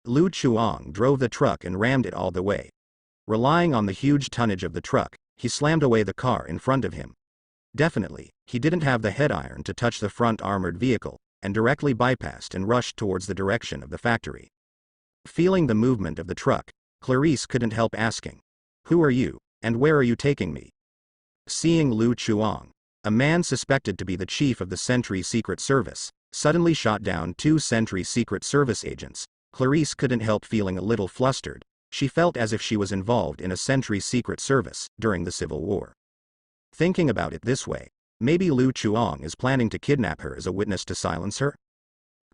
Lu Chuang drove the truck and rammed it all the way. Relying on the huge tonnage of the truck, he slammed away the car in front of him. Definitely, he didn't have the head iron to touch the front armored vehicle, and directly bypassed and rushed towards the direction of the factory. Feeling the movement of the truck, Clarice couldn't help asking, "Who are you, and where are you taking me?" Seeing Lu Chuang, a man suspected to be the chief of the Sentry Secret Service, suddenly shot down 2 Sentry Secret Service agents, Clarice couldn't help feeling a little flustered. She felt as if she was involved in a Sentry Secret Service during the Civil War. Thinking about it this way, maybe Lu Chuang is planning to kidnap her as a witness to silence her?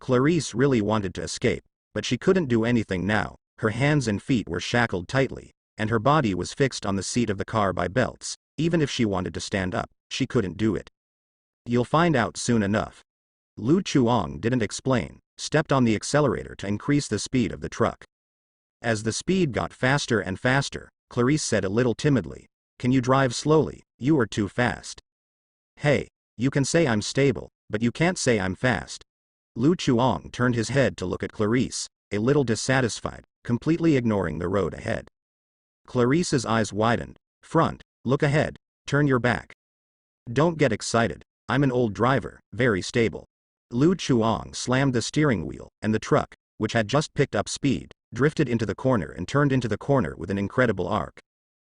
Clarice really wanted to escape, but she couldn't do anything now. Her hands and feet were shackled tightly, and her body was fixed on the seat of the car by belts. Even if she wanted to stand up, she couldn't do it. "You'll find out soon enough." Lu Chuang didn't explain, stepped on the accelerator to increase the speed of the truck. As the speed got faster and faster, Clarice said a little timidly, "Can you drive slowly? You are too fast." "Hey, you can say I'm stable, but you can't say I'm fast." Lu Chuang turned his head to look at Clarice, a little dissatisfied, completely ignoring the road ahead. Clarice's eyes widened. "Front, look ahead, turn your back. Don't get excited, I'm an old driver, very stable." Lu Chuang slammed the steering wheel, and the truck, which had just picked up speed, drifted into the corner and turned into the corner with an incredible arc.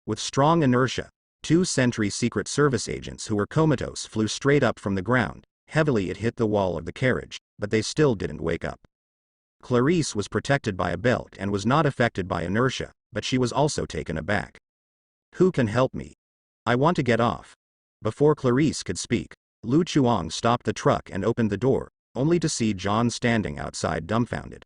With strong inertia, 2 Sentry Secret Service agents who were comatose flew straight up from the ground. Heavily it hit the wall of the carriage, but they still didn't wake up. Clarice was protected by a belt and was not affected by inertia, but she was also taken aback. "Who can help me? I want to get off." Before Clarice could speak, Lu Chuang stopped the truck and opened the door, only to see John standing outside dumbfounded.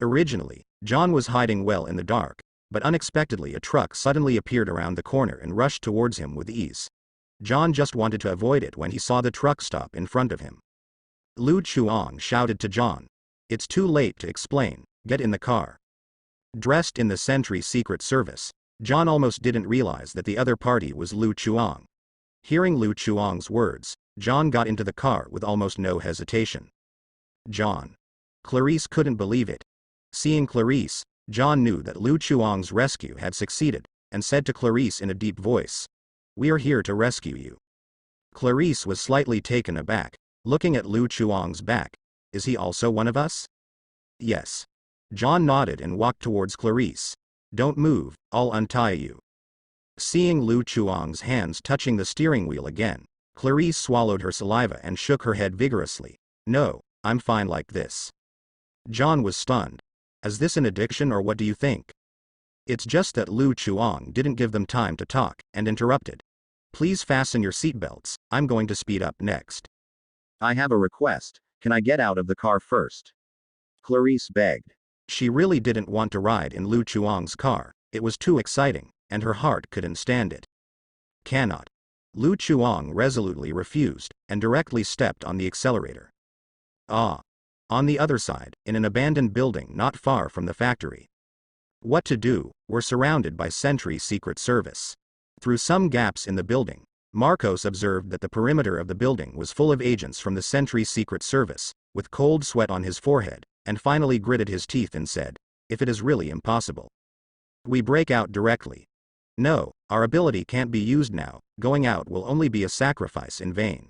Originally, John was hiding well in the dark, but unexpectedly a truck suddenly appeared around the corner and rushed towards him with ease. John just wanted to avoid it when he saw the truck stop in front of him. Lu Chuang shouted to John, "It's too late to explain, get in the car." Dressed in the Sentry Secret Service, John almost didn't realize that the other party was Lu Chuang. Hearing Lu Chuang's words, John got into the car with almost no hesitation. "John." Clarice couldn't believe it. Seeing Clarice, John knew that Lu Chuang's rescue had succeeded, and said to Clarice in a deep voice, "We are here to rescue you." Clarice was slightly taken aback, looking at Lu Chuang's back. "Is he also one of us?" "Yes." John nodded and walked towards Clarice. "Don't move, I'll untie you." Seeing Lu Chuang's hands touching the steering wheel again, Clarice swallowed her saliva and shook her head vigorously. "No, I'm fine like this." John was stunned. "Is this an addiction or what do you think?" It's just that Lu Chuang didn't give them time to talk, and interrupted. "Please fasten your seatbelts, I'm going to speed up next." "I have a request, can I get out of the car first?" Clarice begged. She really didn't want to ride in Lu Chuang's car, it was too exciting, and her heart couldn't stand it. "Cannot." Lu Chuang resolutely refused, and directly stepped on the accelerator. Ah. On the other side, in an abandoned building not far from the factory. What to do? We're surrounded by Sentry Secret Service. Through some gaps in the building, Marcos observed that the perimeter of the building was full of agents from the Sentry Secret Service, with cold sweat on his forehead, and finally gritted his teeth and said, "If it is really impossible, we break out directly. No, our ability can't be used now, going out will only be a sacrifice in vain."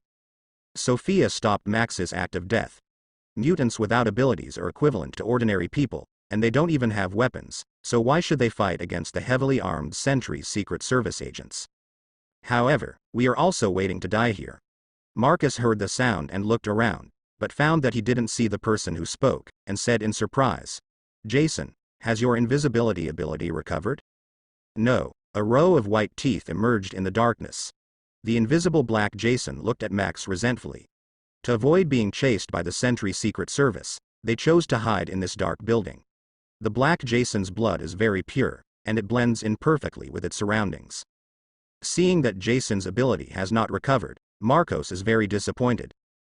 Sophia stopped Max's act of death. Mutants without abilities are equivalent to ordinary people, and they don't even have weapons, so why should they fight against the heavily armed Sentry Secret Service agents? "However, we are also waiting to die here." Marcus heard the sound and looked around, but found that he didn't see the person who spoke, and said in surprise, "Jason, has your invisibility ability recovered?" "No." A row of white teeth emerged in the darkness. The invisible black Jason looked at Max resentfully. To avoid being chased by the Sentry Secret Service, they chose to hide in this dark building. The black Jason's blood is very pure, and it blends in perfectly with its surroundings. Seeing that Jason's ability has not recovered, Marcos is very disappointed.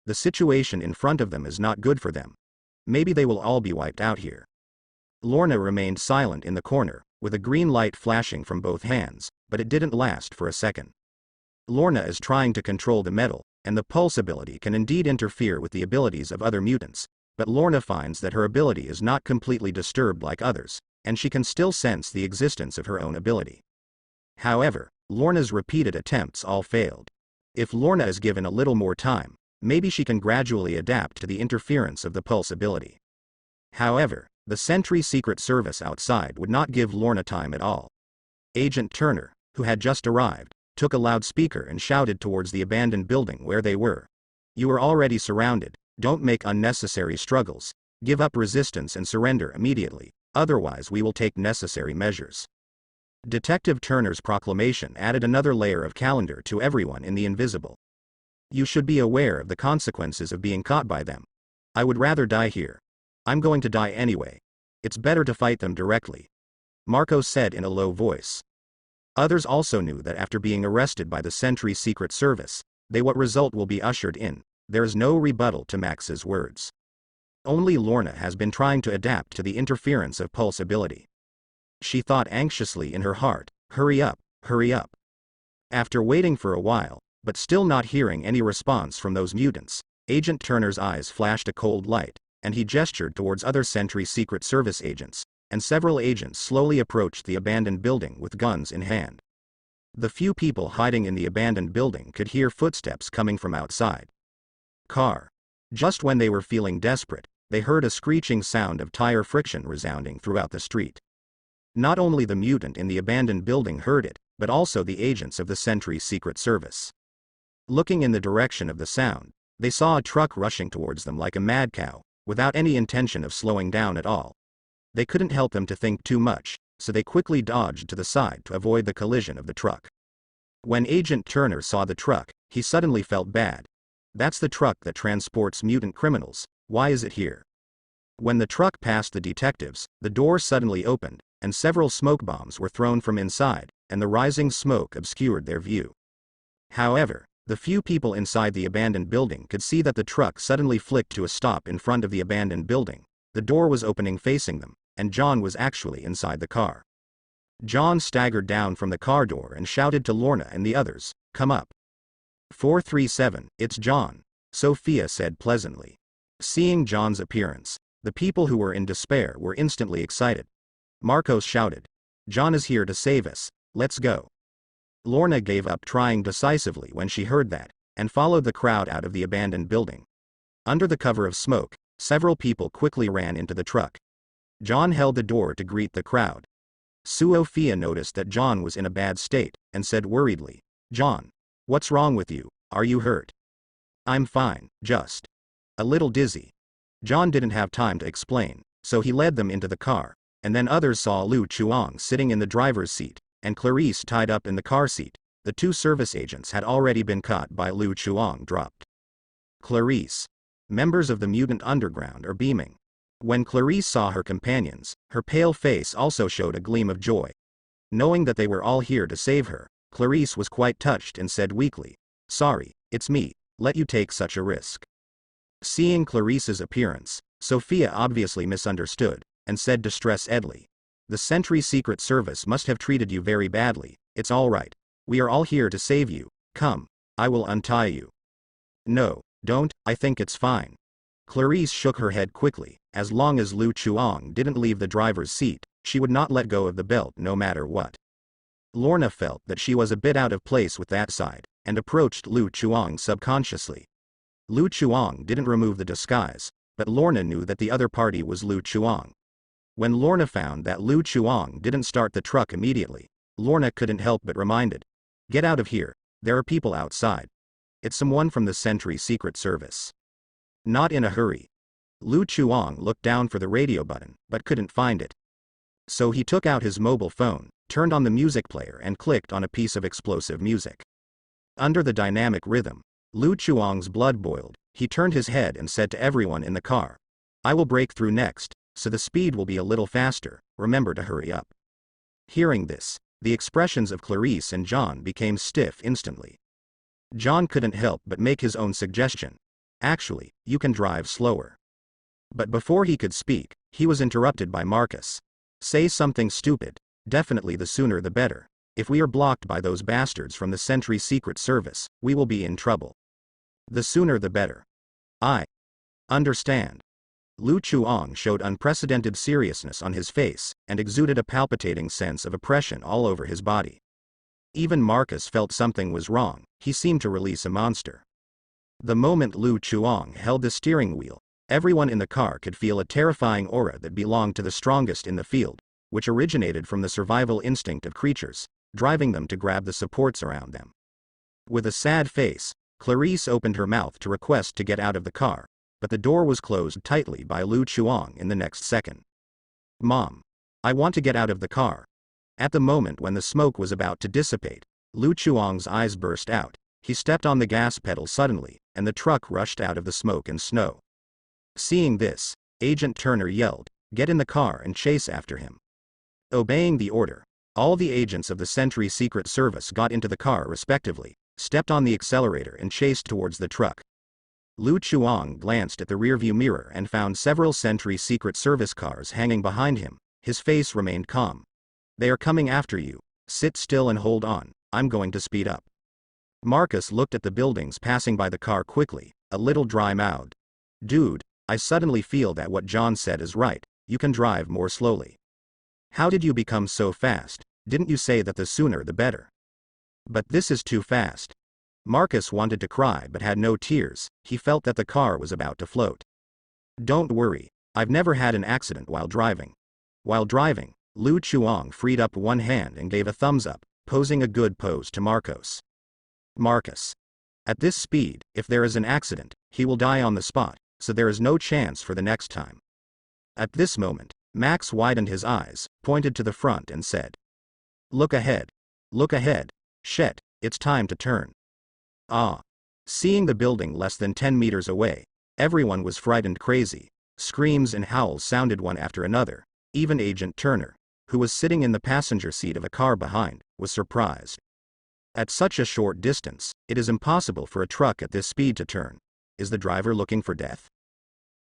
The situation in front of them is not good for them. Maybe they will all be wiped out here. Lorna remained silent in the corner, with a green light flashing from both hands, but it didn't last for a second. Lorna is trying to control the metal, and the pulse ability can indeed interfere with the abilities of other mutants, but Lorna finds that her ability is not completely disturbed like others, and she can still sense the existence of her own ability. However, Lorna's repeated attempts all failed. If Lorna is given a little more time, maybe she can gradually adapt to the interference of the pulse ability. However, the Sentry Secret Service outside would not give Lorna time at all. Agent Turner, who had just arrived, took a loudspeaker and shouted towards the abandoned building where they were. "You are already surrounded, don't make unnecessary struggles, give up resistance and surrender immediately, otherwise we will take necessary measures." Detective Turner's proclamation added another layer of calendar to everyone in the Invisible. "You should be aware of the consequences of being caught by them. I would rather die here. I'm going to die anyway. It's better to fight them directly," Marco said in a low voice. Others also knew that after being arrested by the Sentry Secret Service, what result will be ushered in. There is no rebuttal to Max's words. Only Lorna has been trying to adapt to the interference of pulse ability. She thought anxiously in her heart, hurry up, hurry up. After waiting for a while, but still not hearing any response from those mutants, Agent Turner's eyes flashed a cold light, and he gestured towards other Sentry Secret Service agents, and several agents slowly approached the abandoned building with guns in hand. The few people hiding in the abandoned building could hear footsteps coming from outside. Car. Just when they were feeling desperate, they heard a screeching sound of tire friction resounding throughout the street. Not only the mutant in the abandoned building heard it, but also the agents of the Sentry Secret Service. Looking in the direction of the sound, they saw a truck rushing towards them like a mad cow, without any intention of slowing down at all. They couldn't help them to think too much, so they quickly dodged to the side to avoid the collision of the truck. When Agent Turner saw the truck, he suddenly felt bad. That's the truck that transports mutant criminals, why is it here? When the truck passed the detectives, the door suddenly opened, and several smoke bombs were thrown from inside, and the rising smoke obscured their view. However, the few people inside the abandoned building could see that the truck suddenly flicked to a stop in front of the abandoned building. The door was opening facing them, and John was actually inside the car. John staggered down from the car door and shouted to Lorna and the others, "Come up." 437, "It's John," Sophia said pleasantly. Seeing John's appearance, the people who were in despair were instantly excited. Marcos shouted, "John is here to save us, let's go." Lorna gave up trying decisively when she heard that, and followed the crowd out of the abandoned building. Under the cover of smoke, several people quickly ran into the truck. John held the door to greet the crowd. Sophia noticed that John was in a bad state, and said worriedly, "John, what's wrong with you, are you hurt?" "I'm fine, just a little dizzy." John didn't have time to explain, so he led them into the car, and then others saw Lu Chuang sitting in the driver's seat, and Clarice tied up in the car seat. The two service agents had already been caught by Lu Chuang dropped. Clarice. Members of the mutant underground are beaming. When Clarice saw her companions, her pale face also showed a gleam of joy. Knowing that they were all here to save her, Clarice was quite touched and said weakly, "Sorry, it's me, let you take such a risk." Seeing Clarice's appearance, Sophia obviously misunderstood, and said distressed-edly, "The Sentry Secret Service must have treated you very badly. It's all right. We are all here to save you. Come, I will untie you." "No, don't, I think it's fine." Clarice shook her head quickly. As long as Lu Chuang didn't leave the driver's seat, she would not let go of the belt no matter what. Lorna felt that she was a bit out of place with that side, and approached Lu Chuang subconsciously. Lu Chuang didn't remove the disguise, but Lorna knew that the other party was Lu Chuang. When Lorna found that Lu Chuang didn't start the truck immediately, Lorna couldn't help but reminded, "Get out of here, there are people outside. It's someone from the Sentry Secret Service." Not in a hurry. Lu Chuang looked down for the radio button, but couldn't find it. So he took out his mobile phone, turned on the music player and clicked on a piece of explosive music. Under the dynamic rhythm, Lu Chuang's blood boiled. He turned his head and said to everyone in the car, "I will break through next, so the speed will be a little faster, remember to hurry up." Hearing this, the expressions of Clarice and John became stiff instantly. John couldn't help but make his own suggestion. "Actually, you can drive slower." But before he could speak, he was interrupted by Marcus. "Say something stupid, definitely the sooner the better. If we are blocked by those bastards from the Sentry Secret Service, we will be in trouble. The sooner the better." "I understand." Lu Chuang showed unprecedented seriousness on his face, and exuded a palpitating sense of oppression all over his body. Even Marcus felt something was wrong, he seemed to release a monster. The moment Lu Chuang held the steering wheel, everyone in the car could feel a terrifying aura that belonged to the strongest in the field, which originated from the survival instinct of creatures, driving them to grab the supports around them. With a sad face, Clarice opened her mouth to request to get out of the car, but the door was closed tightly by Lu Chuang in the next second. "Mom. I want to get out of the car." At the moment when the smoke was about to dissipate, Lu Chuang's eyes burst out, he stepped on the gas pedal suddenly, and the truck rushed out of the smoke and snow. Seeing this, Agent Turner yelled, "Get in the car and chase after him." Obeying the order, all the agents of the Sentry Secret Service got into the car respectively, stepped on the accelerator and chased towards the truck. Lu Chuang glanced at the rearview mirror and found several Sentry Secret Service cars hanging behind him. His face remained calm. "They are coming after you. Sit still and hold on, I'm going to speed up." Marcus looked at the buildings passing by the car quickly, a little dry-mouthed. "Dude, I suddenly feel that what John said is right, you can drive more slowly." "How did you become so fast? Didn't you say that the sooner the better?" "But this is too fast." Marcus wanted to cry but had no tears, he felt that the car was about to float. "Don't worry, I've never had an accident while driving." While driving, Lu Chuang freed up one hand and gave a thumbs up, posing a good pose to Marcos. "Marcus. At this speed, if there is an accident, he will die on the spot, so there is no chance for the next time." At this moment, Max widened his eyes, pointed to the front and said, "Look ahead. Look ahead. Shit, it's time to turn." Ah. Seeing the building less than 10 meters away, everyone was frightened crazy. Screams and howls sounded one after another. Even Agent Turner, who was sitting in the passenger seat of a car behind, was surprised. At such a short distance, it is impossible for a truck at this speed to turn. Is the driver looking for death?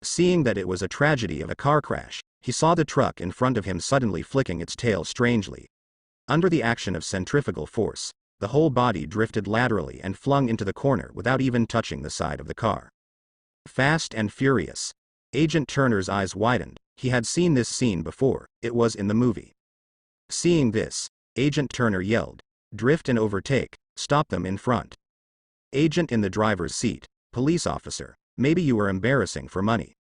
Seeing that it was a tragedy of a car crash, he saw the truck in front of him suddenly flicking its tail strangely. Under the action of centrifugal force, the whole body drifted laterally and flung into the corner without even touching the side of the car. Fast and furious. Agent Turner's eyes widened, he had seen this scene before, it was in the movie. Seeing this, Agent Turner yelled, "Drift and overtake, stop them in front." Agent in the driver's seat, "Police officer, maybe you were embarrassing for money."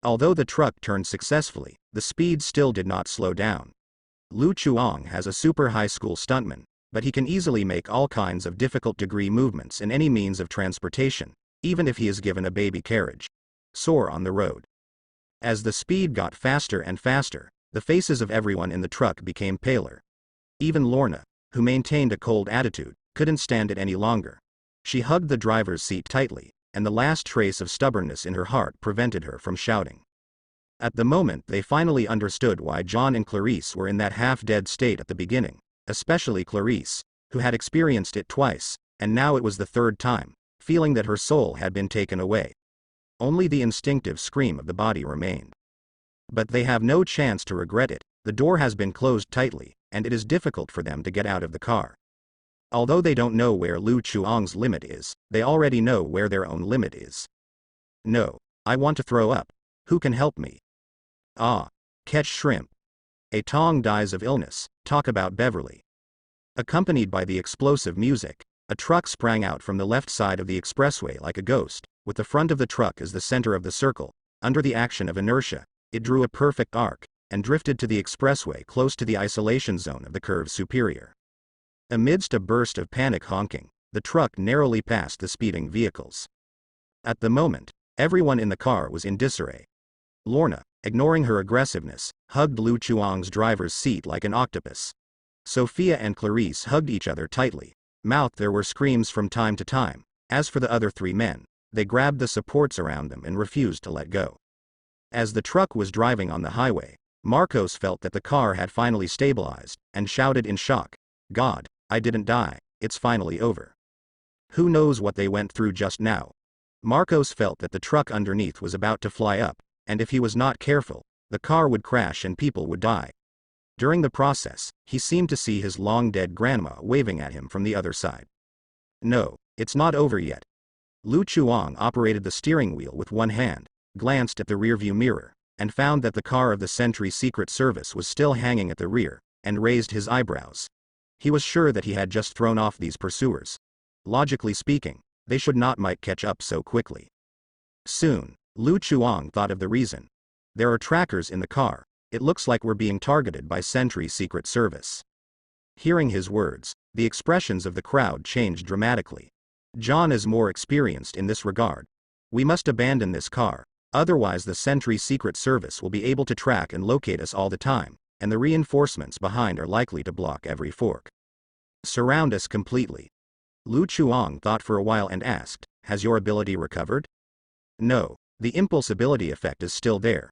Although the truck turned successfully, the speed still did not slow down. Lu Chuang has a super high school stuntman, but he can easily make all kinds of difficult degree movements in any means of transportation, even if he is given a baby carriage. Soar on the road. As the speed got faster and faster, the faces of everyone in the truck became paler. Even Lorna, who maintained a cold attitude, couldn't stand it any longer. She hugged the driver's seat tightly, and the last trace of stubbornness in her heart prevented her from shouting. At the moment they finally understood why John and Clarice were in that half-dead state at the beginning. Especially Clarice, who had experienced it twice, and now it was the third time, feeling that her soul had been taken away. Only the instinctive scream of the body remained. But they have no chance to regret it, the door has been closed tightly, and it is difficult for them to get out of the car. Although they don't know where Lu Chuang's limit is, they already know where their own limit is. "No, I want to throw up. Who can help me?" "Ah. Catch shrimp." A Tong dies of illness, talk about Beverly. Accompanied by the explosive music, a truck sprang out from the left side of the expressway like a ghost, with the front of the truck as the center of the circle. Under the action of inertia, it drew a perfect arc, and drifted to the expressway close to the isolation zone of the curve superior. Amidst a burst of panic honking, the truck narrowly passed the speeding vehicles. At the moment, everyone in the car was in disarray. Lorna, ignoring her aggressiveness, hugged Lu Chuang's driver's seat like an octopus. Sophia and Clarice hugged each other tightly. Mouth there were screams from time to time. As for the other three men, they grabbed the supports around them and refused to let go. As the truck was driving on the highway, Marcos felt that the car had finally stabilized, and shouted in shock, "God, I didn't die, it's finally over." Who knows what they went through just now? Marcos felt that the truck underneath was about to fly up, and if he was not careful, the car would crash and people would die. During the process, he seemed to see his long-dead grandma waving at him from the other side. No, it's not over yet. Lu Chuang operated the steering wheel with one hand, glanced at the rearview mirror, and found that the car of the Sentry Secret Service was still hanging at the rear, and raised his eyebrows. He was sure that he had just thrown off these pursuers. Logically speaking, they should not might catch up so quickly. Soon, Lu Chuang thought of the reason. There are trackers in the car. It looks like we're being targeted by Sentry Secret Service. Hearing his words, the expressions of the crowd changed dramatically. John is more experienced in this regard. We must abandon this car, otherwise the Sentry Secret Service will be able to track and locate us all the time, and the reinforcements behind are likely to block every fork. Surround us completely. Lu Chuang thought for a while and asked, has your ability recovered? No, the impulse ability effect is still there.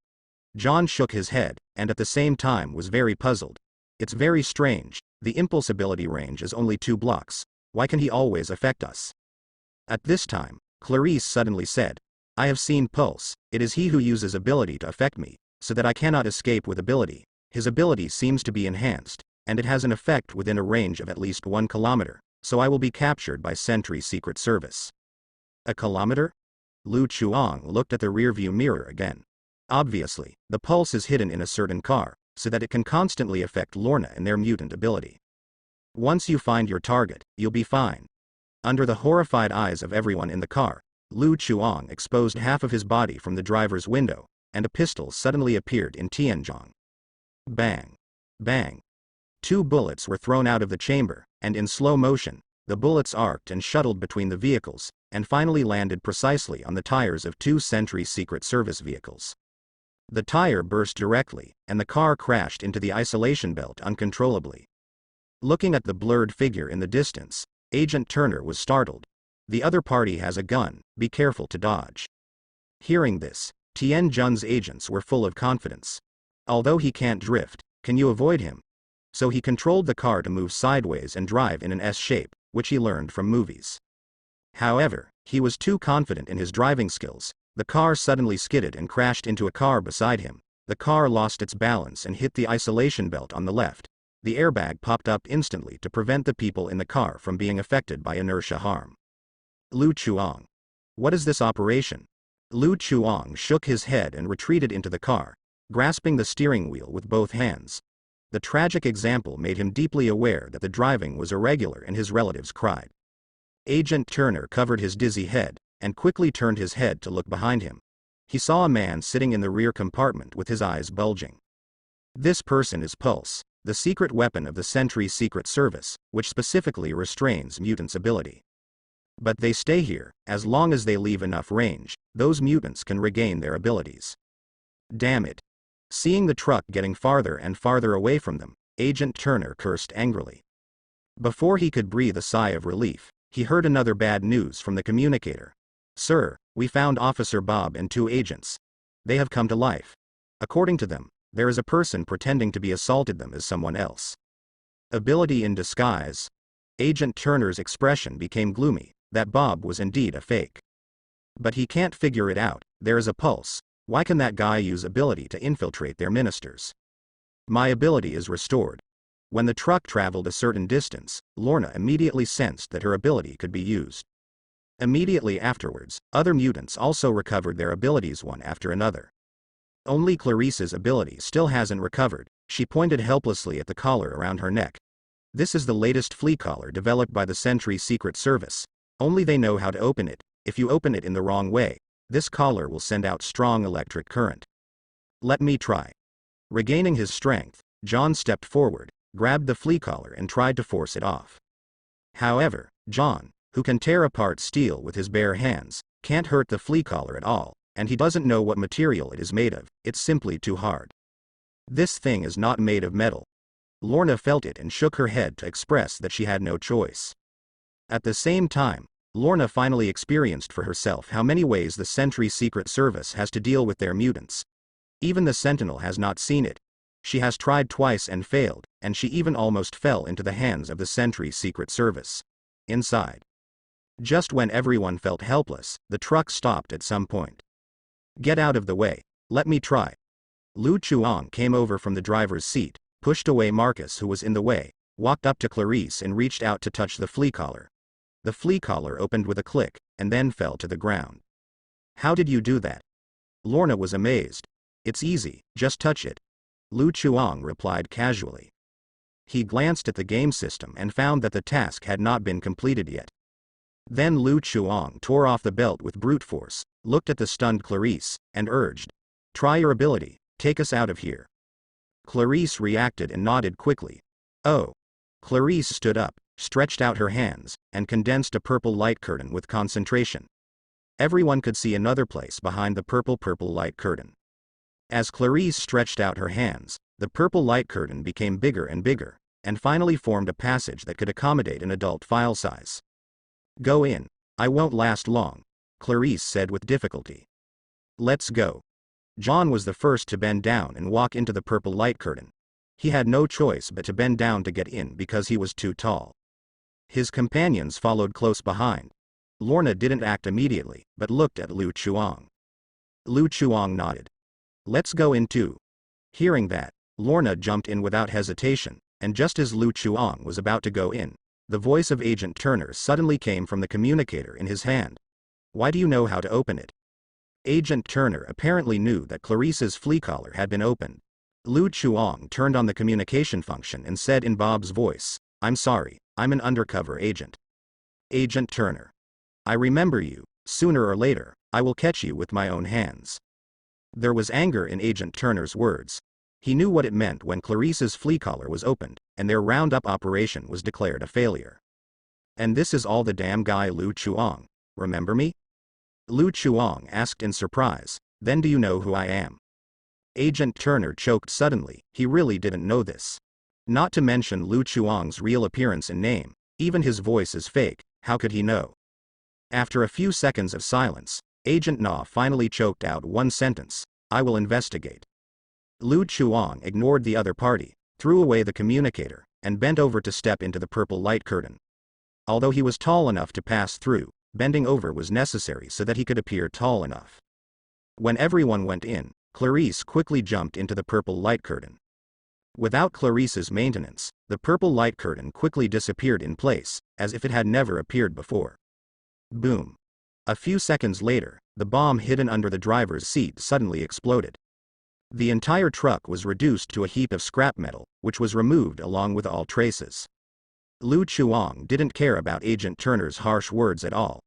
John shook his head, and at the same time was very puzzled. It's very strange, the impulse ability range is only 2 blocks, why can he always affect us? At this time, Clarice suddenly said, I have seen Pulse, it is he who uses ability to affect me, so that I cannot escape with ability. His ability seems to be enhanced, and it has an effect within a range of at least 1 kilometer, so I will be captured by Sentry Secret Service. A kilometer? Lu Chuang looked at the rearview mirror again. Obviously, the pulse is hidden in a certain car, so that it can constantly affect Lorna and their mutant ability. Once you find your target, you'll be fine. Under the horrified eyes of everyone in the car, Lu Chuang exposed half of his body from the driver's window, and a pistol suddenly appeared in Tianjong. Bang! Bang! 2 bullets were thrown out of the chamber, and in slow motion, the bullets arced and shuttled between the vehicles, and finally landed precisely on the tires of 2 Sentry Secret Service vehicles. The tire burst directly, and the car crashed into the isolation belt uncontrollably. Looking at the blurred figure in the distance, Agent Turner was startled. The other party has a gun, be careful to dodge. Hearing this, Tianjun's agents were full of confidence. Although he can't drift, can you avoid him? So he controlled the car to move sideways and drive in an S shape, which he learned from movies. However, he was too confident in his driving skills. The car suddenly skidded and crashed into a car beside him. The car lost its balance and hit the isolation belt on the left. The airbag popped up instantly to prevent the people in the car from being affected by inertia harm. Lu Chuang. What is this operation? Lu Chuang shook his head and retreated into the car, grasping the steering wheel with both hands. The tragic example made him deeply aware that the driving was irregular, and his relatives cried. Agent Turner covered his dizzy head, and quickly turned his head to look behind him. He saw a man sitting in the rear compartment with his eyes bulging. This person is Pulse, the secret weapon of the Sentry Secret Service, which specifically restrains mutants' ability. But they stay here, as long as they leave enough range, those mutants can regain their abilities. Damn it. Seeing the truck getting farther and farther away from them, Agent Turner cursed angrily. Before he could breathe a sigh of relief, he heard another bad news from the communicator. Sir, we found Officer Bob and 2 agents. They have come to life. According to them, there is a person pretending to be assaulted them as someone else. Ability in disguise. Agent Turner's expression became gloomy, that Bob was indeed a fake. But he can't figure it out. There is a Pulse. Why can that guy use ability to infiltrate their ministers? My ability is restored. When the truck traveled a certain distance, Lorna immediately sensed that her ability could be used. Immediately afterwards, other mutants also recovered their abilities one after another. Only Clarice's ability still hasn't recovered. She pointed helplessly at the collar around her neck. This is the latest flea collar developed by the Sentry Secret Service. Only they know how to open it. If you open it in the wrong way, this collar will send out strong electric current. Let me try. Regaining his strength, John stepped forward, grabbed the flea collar and tried to force it off. However, John, who can tear apart steel with his bare hands, can't hurt the flea collar at all, and he doesn't know what material it is made of. It's simply too hard. This thing is not made of metal. Lorna felt it and shook her head to express that she had no choice. At the same time, Lorna finally experienced for herself how many ways the Sentry Secret Service has to deal with their mutants. Even the Sentinel has not seen it. She has tried twice and failed, and she even almost fell into the hands of the Sentry Secret Service. Inside. Just when everyone felt helpless, the truck stopped at some point. Get out of the way. Let me try. Lu Chuang came over from the driver's seat, pushed away Marcus who was in the way, walked up to Clarice and reached out to touch the flea collar. The flea collar opened with a click, and then fell to the ground. How did you do that? Lorna was amazed. It's easy, just touch it. Lu Chuang replied casually. He glanced at the game system and found that the task had not been completed yet. Then Lu Chuang tore off the belt with brute force, looked at the stunned Clarice, and urged. Try your ability, take us out of here. Clarice reacted and nodded quickly. Oh. Clarice stood up, stretched out her hands, and condensed a purple light curtain with concentration. Everyone could see another place behind the purple light curtain. As Clarice stretched out her hands, the purple light curtain became bigger and bigger, and finally formed a passage that could accommodate an adult file size. Go in. I won't last long, Clarice said with difficulty. Let's go. John was the first to bend down and walk into the purple light curtain. He had no choice but to bend down to get in because he was too tall. His companions followed close behind. Lorna didn't act immediately, but looked at Lu Chuang. Lu Chuang nodded. Let's go in too. Hearing that, Lorna jumped in without hesitation, and just as Lu Chuang was about to go in, the voice of Agent Turner suddenly came from the communicator in his hand. Why do you know how to open it? Agent Turner apparently knew that Clarice's flea collar had been opened. Lu Chuang turned on the communication function and said in Bob's voice, I'm sorry, I'm an undercover agent. Agent Turner. I remember you. Sooner or later, I will catch you with my own hands. There was anger in Agent Turner's words. He knew what it meant when Clarice's flea collar was opened, and their roundup operation was declared a failure. And this is all the damn guy Lu Chuang, remember me? Lu Chuang asked in surprise, then do you know who I am? Agent Turner choked suddenly, he really didn't know this. Not to mention Lu Chuang's real appearance and name, even his voice is fake, how could he know? After a few seconds of silence, Agent Na finally choked out one sentence, I will investigate. Lu Chuang ignored the other party, threw away the communicator, and bent over to step into the purple light curtain. Although he was tall enough to pass through, bending over was necessary so that he could appear tall enough. When everyone went in, Clarice quickly jumped into the purple light curtain. Without Clarice's maintenance, the purple light curtain quickly disappeared in place, as if it had never appeared before. Boom. A few seconds later, the bomb hidden under the driver's seat suddenly exploded. The entire truck was reduced to a heap of scrap metal, which was removed along with all traces. Lu Chuang didn't care about Agent Turner's harsh words at all.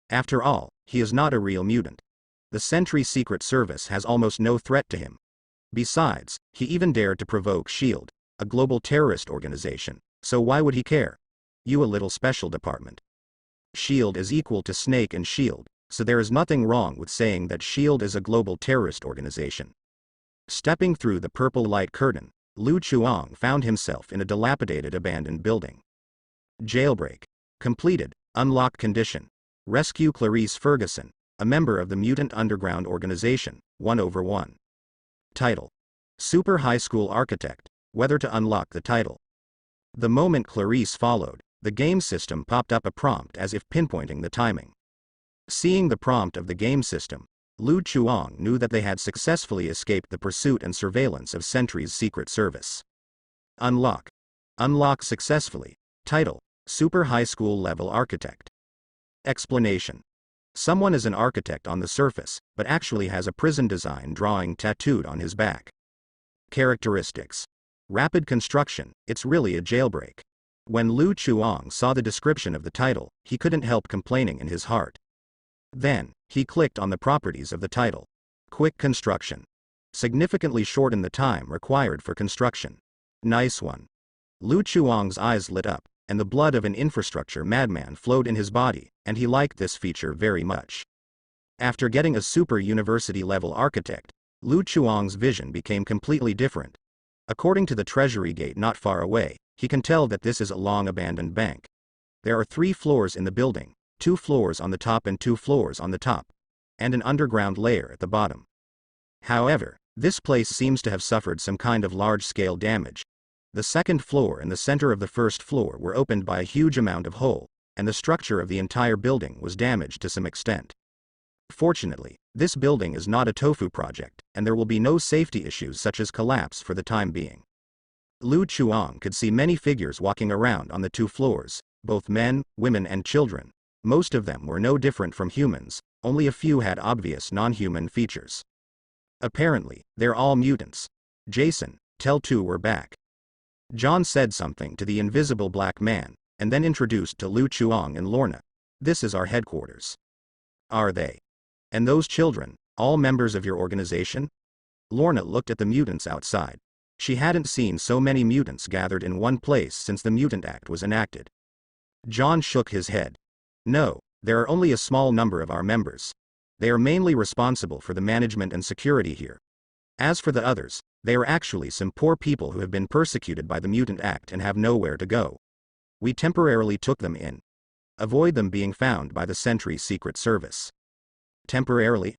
After all, he is not a real mutant. The Sentry Secret Service has almost no threat to him. Besides, he even dared to provoke SHIELD, a global terrorist organization, so why would he care? You a little special department. SHIELD is equal to Snake and SHIELD, so there is nothing wrong with saying that SHIELD is a global terrorist organization. Stepping through the purple light curtain, Lu Chuang found himself in a dilapidated abandoned building. Jailbreak. Completed. Unlocked condition. Rescue Clarice Ferguson, a member of the Mutant Underground Organization, 1/1. Title. Super High School Architect. Whether to unlock the title. The moment Clarice followed, the game system popped up a prompt as if pinpointing the timing. Seeing the prompt of the game system, Lu Chuang knew that they had successfully escaped the pursuit and surveillance of Sentry's Secret Service. Unlock. Unlock successfully. Title. Super High School Level Architect. Explanation. Someone is an architect on the surface, but actually has a prison design drawing tattooed on his back. Characteristics. Rapid construction, it's really a jailbreak. When Lu Chuang saw the description of the title, he couldn't help complaining in his heart. Then, he clicked on the properties of the title. Quick construction. Significantly shorten the time required for construction. Nice one. Lu Chuang's eyes lit up, and the blood of an infrastructure madman flowed in his body, and he liked this feature very much. After getting a super university-level architect, Lu Chuang's vision became completely different. According to the treasury gate not far away, he can tell that this is a long-abandoned bank. There are 3 floors in the building, 2 floors on the top and 2 floors on the top, and an underground layer at the bottom. However, this place seems to have suffered some kind of large-scale damage. The second floor and the center of the first floor were opened by a huge amount of hole, and the structure of the entire building was damaged to some extent. Fortunately, this building is not a tofu project, and there will be no safety issues such as collapse for the time being. Lu Chuang could see many figures walking around on the 2 floors, both men, women and children. Most of them were no different from humans, only a few had obvious non-human features. Apparently, they're all mutants. Jason, tell two we're back. John said something to the invisible black man, and then introduced to Lu Chuang and Lorna. This is our headquarters. Are they? And those children, all members of your organization? Lorna looked at the mutants outside. She hadn't seen so many mutants gathered in one place since the Mutant Act was enacted. John shook his head. No, there are only a small number of our members. They are mainly responsible for the management and security here. As for the others, they are actually some poor people who have been persecuted by the Mutant Act and have nowhere to go. We temporarily took them in. Avoid them being found by the Sentry Secret Service. Temporarily?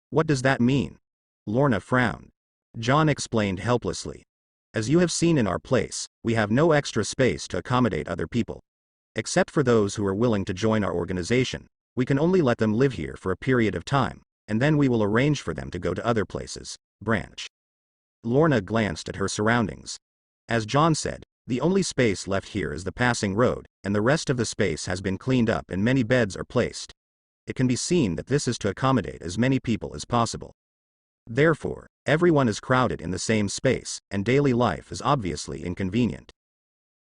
What does that mean? Lorna frowned. John explained helplessly. As you have seen in our place, we have no extra space to accommodate other people. Except for those who are willing to join our organization, we can only let them live here for a period of time, and then we will arrange for them to go to other places. Branch. Lorna glanced at her surroundings. As John said, the only space left here is the passing road, and the rest of the space has been cleaned up and many beds are placed. It can be seen that this is to accommodate as many people as possible. Therefore, everyone is crowded in the same space, and daily life is obviously inconvenient.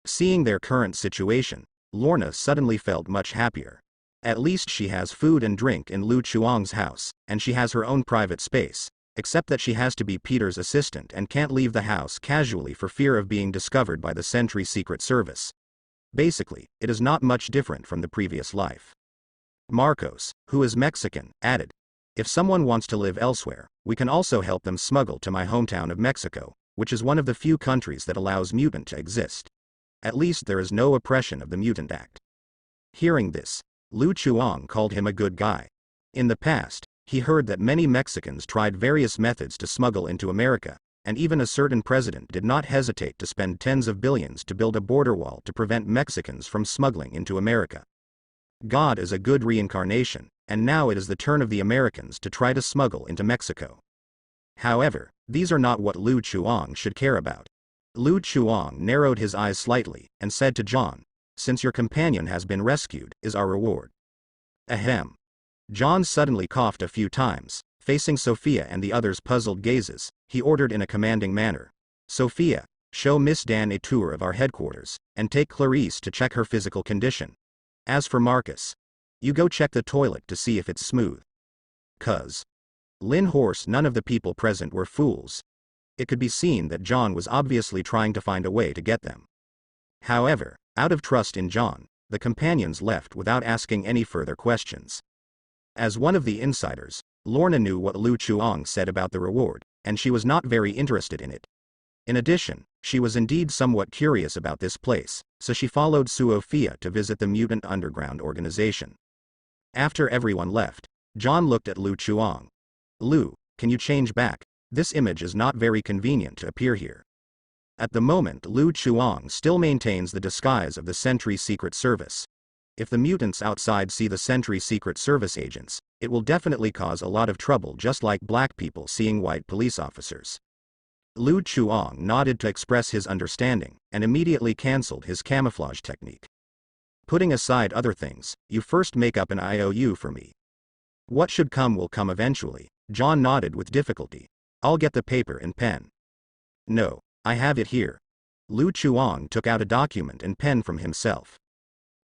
Seeing their current situation, Lorna suddenly felt much happier. At least she has food and drink in Lu Chuang's house, and she has her own private space, except that she has to be Peter's assistant and can't leave the house casually for fear of being discovered by the Sentry Secret Service. Basically, it is not much different from the previous life. Marcos, who is Mexican, added, if someone wants to live elsewhere, we can also help them smuggle to my hometown of Mexico, which is one of the few countries that allows mutant to exist. At least there is no oppression of the Mutant Act. Hearing this, Lu Chuang called him a good guy. In the past, he heard that many Mexicans tried various methods to smuggle into America, and even a certain president did not hesitate to spend tens of billions to build a border wall to prevent Mexicans from smuggling into America. God is a good reincarnation, and now it is the turn of the Americans to try to smuggle into Mexico. However, these are not what Lu Chuang should care about. Lu Chuang narrowed his eyes slightly, and said to John, since your companion has been rescued, is our reward. Ahem. John suddenly coughed a few times, facing Sophia and the others' puzzled gazes. He ordered in a commanding manner. Sophia, show Miss Dan a tour of our headquarters, and take Clarice to check her physical condition. As for Marcus, you go check the toilet to see if it's smooth. Cuz. Lin Horse, none of the people present were fools. It could be seen that John was obviously trying to find a way to get them. However, out of trust in John, the companions left without asking any further questions. As one of the insiders, Lorna knew what Lu Chuang said about the reward, and she was not very interested in it. In addition, she was indeed somewhat curious about this place, so she followed Sophia to visit the Mutant Underground organization. After everyone left, John looked at Lu Chuang. Lu, can you change back? This image is not very convenient to appear here. At the moment, Lu Chuang still maintains the disguise of the Sentry Secret Service. If the mutants outside see the Sentry Secret Service agents, it will definitely cause a lot of trouble, just like black people seeing white police officers. Lu Chuang nodded to express his understanding, and immediately cancelled his camouflage technique. Putting aside other things, you first make up an IOU for me. What should come will come eventually. John nodded with difficulty. I'll get the paper and pen. No, I have it here. Lu Chuang took out a document and pen from himself.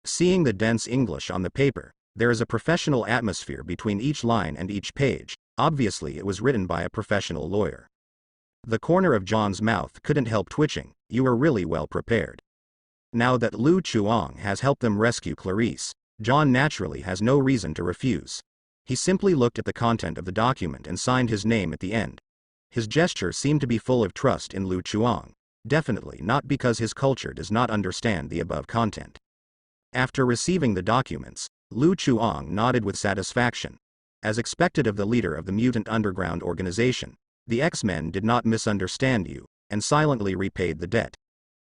Seeing the dense English on the paper, there is a professional atmosphere between each line and each page. Obviously it was written by a professional lawyer. The corner of John's mouth couldn't help twitching. You are really well prepared. Now that Lu Chuang has helped them rescue Clarice, John naturally has no reason to refuse. He simply looked at the content of the document and signed his name at the end. His gesture seemed to be full of trust in Lu Chuang, definitely not because his culture does not understand the above content. After receiving the documents, Lu Chuang nodded with satisfaction. As expected of the leader of the Mutant Underground organization, the X-Men did not misunderstand you, and silently repaid the debt.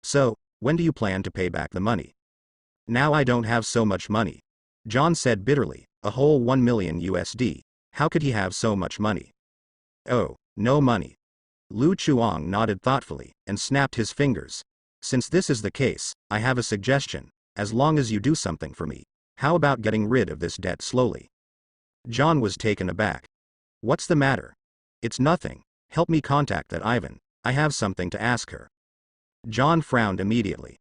So, when do you plan to pay back the money? Now I don't have so much money. John said bitterly, a whole 1 million USD. How could he have so much money? Oh, no money. Lu Chuang nodded thoughtfully, and snapped his fingers. Since this is the case, I have a suggestion. As long as you do something for me, how about getting rid of this debt slowly? John was taken aback. What's the matter? It's nothing. Help me contact that Ivan, I have something to ask her. John frowned immediately.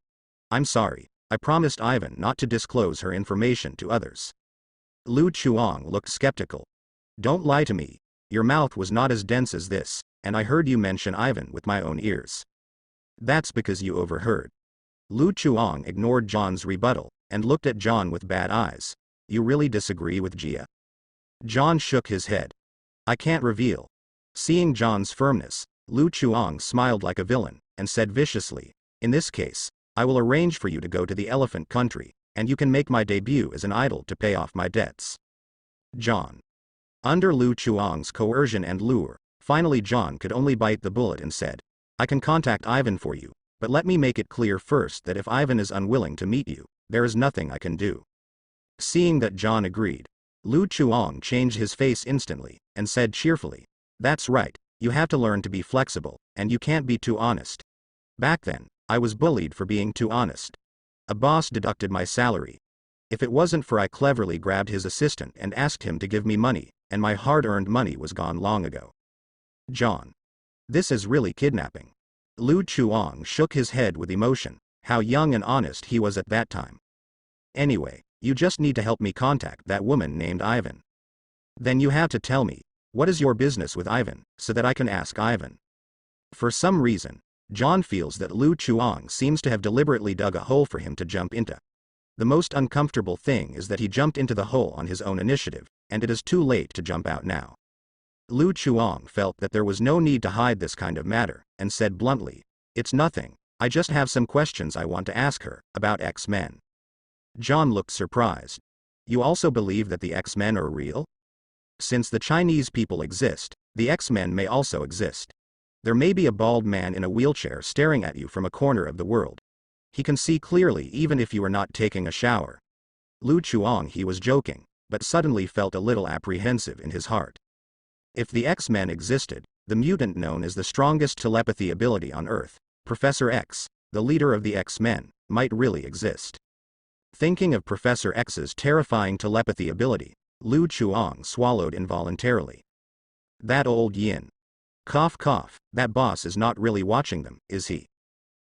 I'm sorry, I promised Ivan not to disclose her information to others. Lu Chuang looked skeptical. Don't lie to me, your mouth was not as dense as this, and I heard you mention Ivan with my own ears. That's because you overheard. Lu Chuang ignored John's rebuttal, and looked at John with bad eyes. You really disagree with Jia? John shook his head. I can't reveal. Seeing John's firmness, Lu Chuang smiled like a villain, and said viciously, in this case, I will arrange for you to go to the elephant country, and you can make my debut as an idol to pay off my debts. John. Under Lu Chuang's coercion and lure, finally John could only bite the bullet and said, I can contact Ivan for you, but let me make it clear first that if Ivan is unwilling to meet you, there is nothing I can do. Seeing that John agreed, Lu Chuang changed his face instantly, and said cheerfully, that's right, you have to learn to be flexible, and you can't be too honest. Back then, I was bullied for being too honest. A boss deducted my salary. If it wasn't for I cleverly grabbed his assistant and asked him to give me money, and my hard-earned money was gone long ago. John. This is really kidnapping. Lu Chuang shook his head with emotion, how young and honest he was at that time. Anyway, you just need to help me contact that woman named Ivan. Then you have to tell me, what is your business with Ivan, so that I can ask Ivan. For some reason, John feels that Lu Chuang seems to have deliberately dug a hole for him to jump into. The most uncomfortable thing is that he jumped into the hole on his own initiative, and it is too late to jump out now. Lu Chuang felt that there was no need to hide this kind of matter, and said bluntly, it's nothing, I just have some questions I want to ask her, about X-Men. John looked surprised. You also believe that the X-Men are real? Since the Chinese people exist, the X-Men may also exist. There may be a bald man in a wheelchair staring at you from a corner of the world. He can see clearly even if you are not taking a shower. Lu Chuang he was joking, but suddenly felt a little apprehensive in his heart. If the X-Men existed, the mutant known as the strongest telepathy ability on Earth, Professor X, the leader of the X-Men, might really exist. Thinking of Professor X's terrifying telepathy ability, Lu Chuang swallowed involuntarily. That old yin. Cough cough, that boss is not really watching them, is he?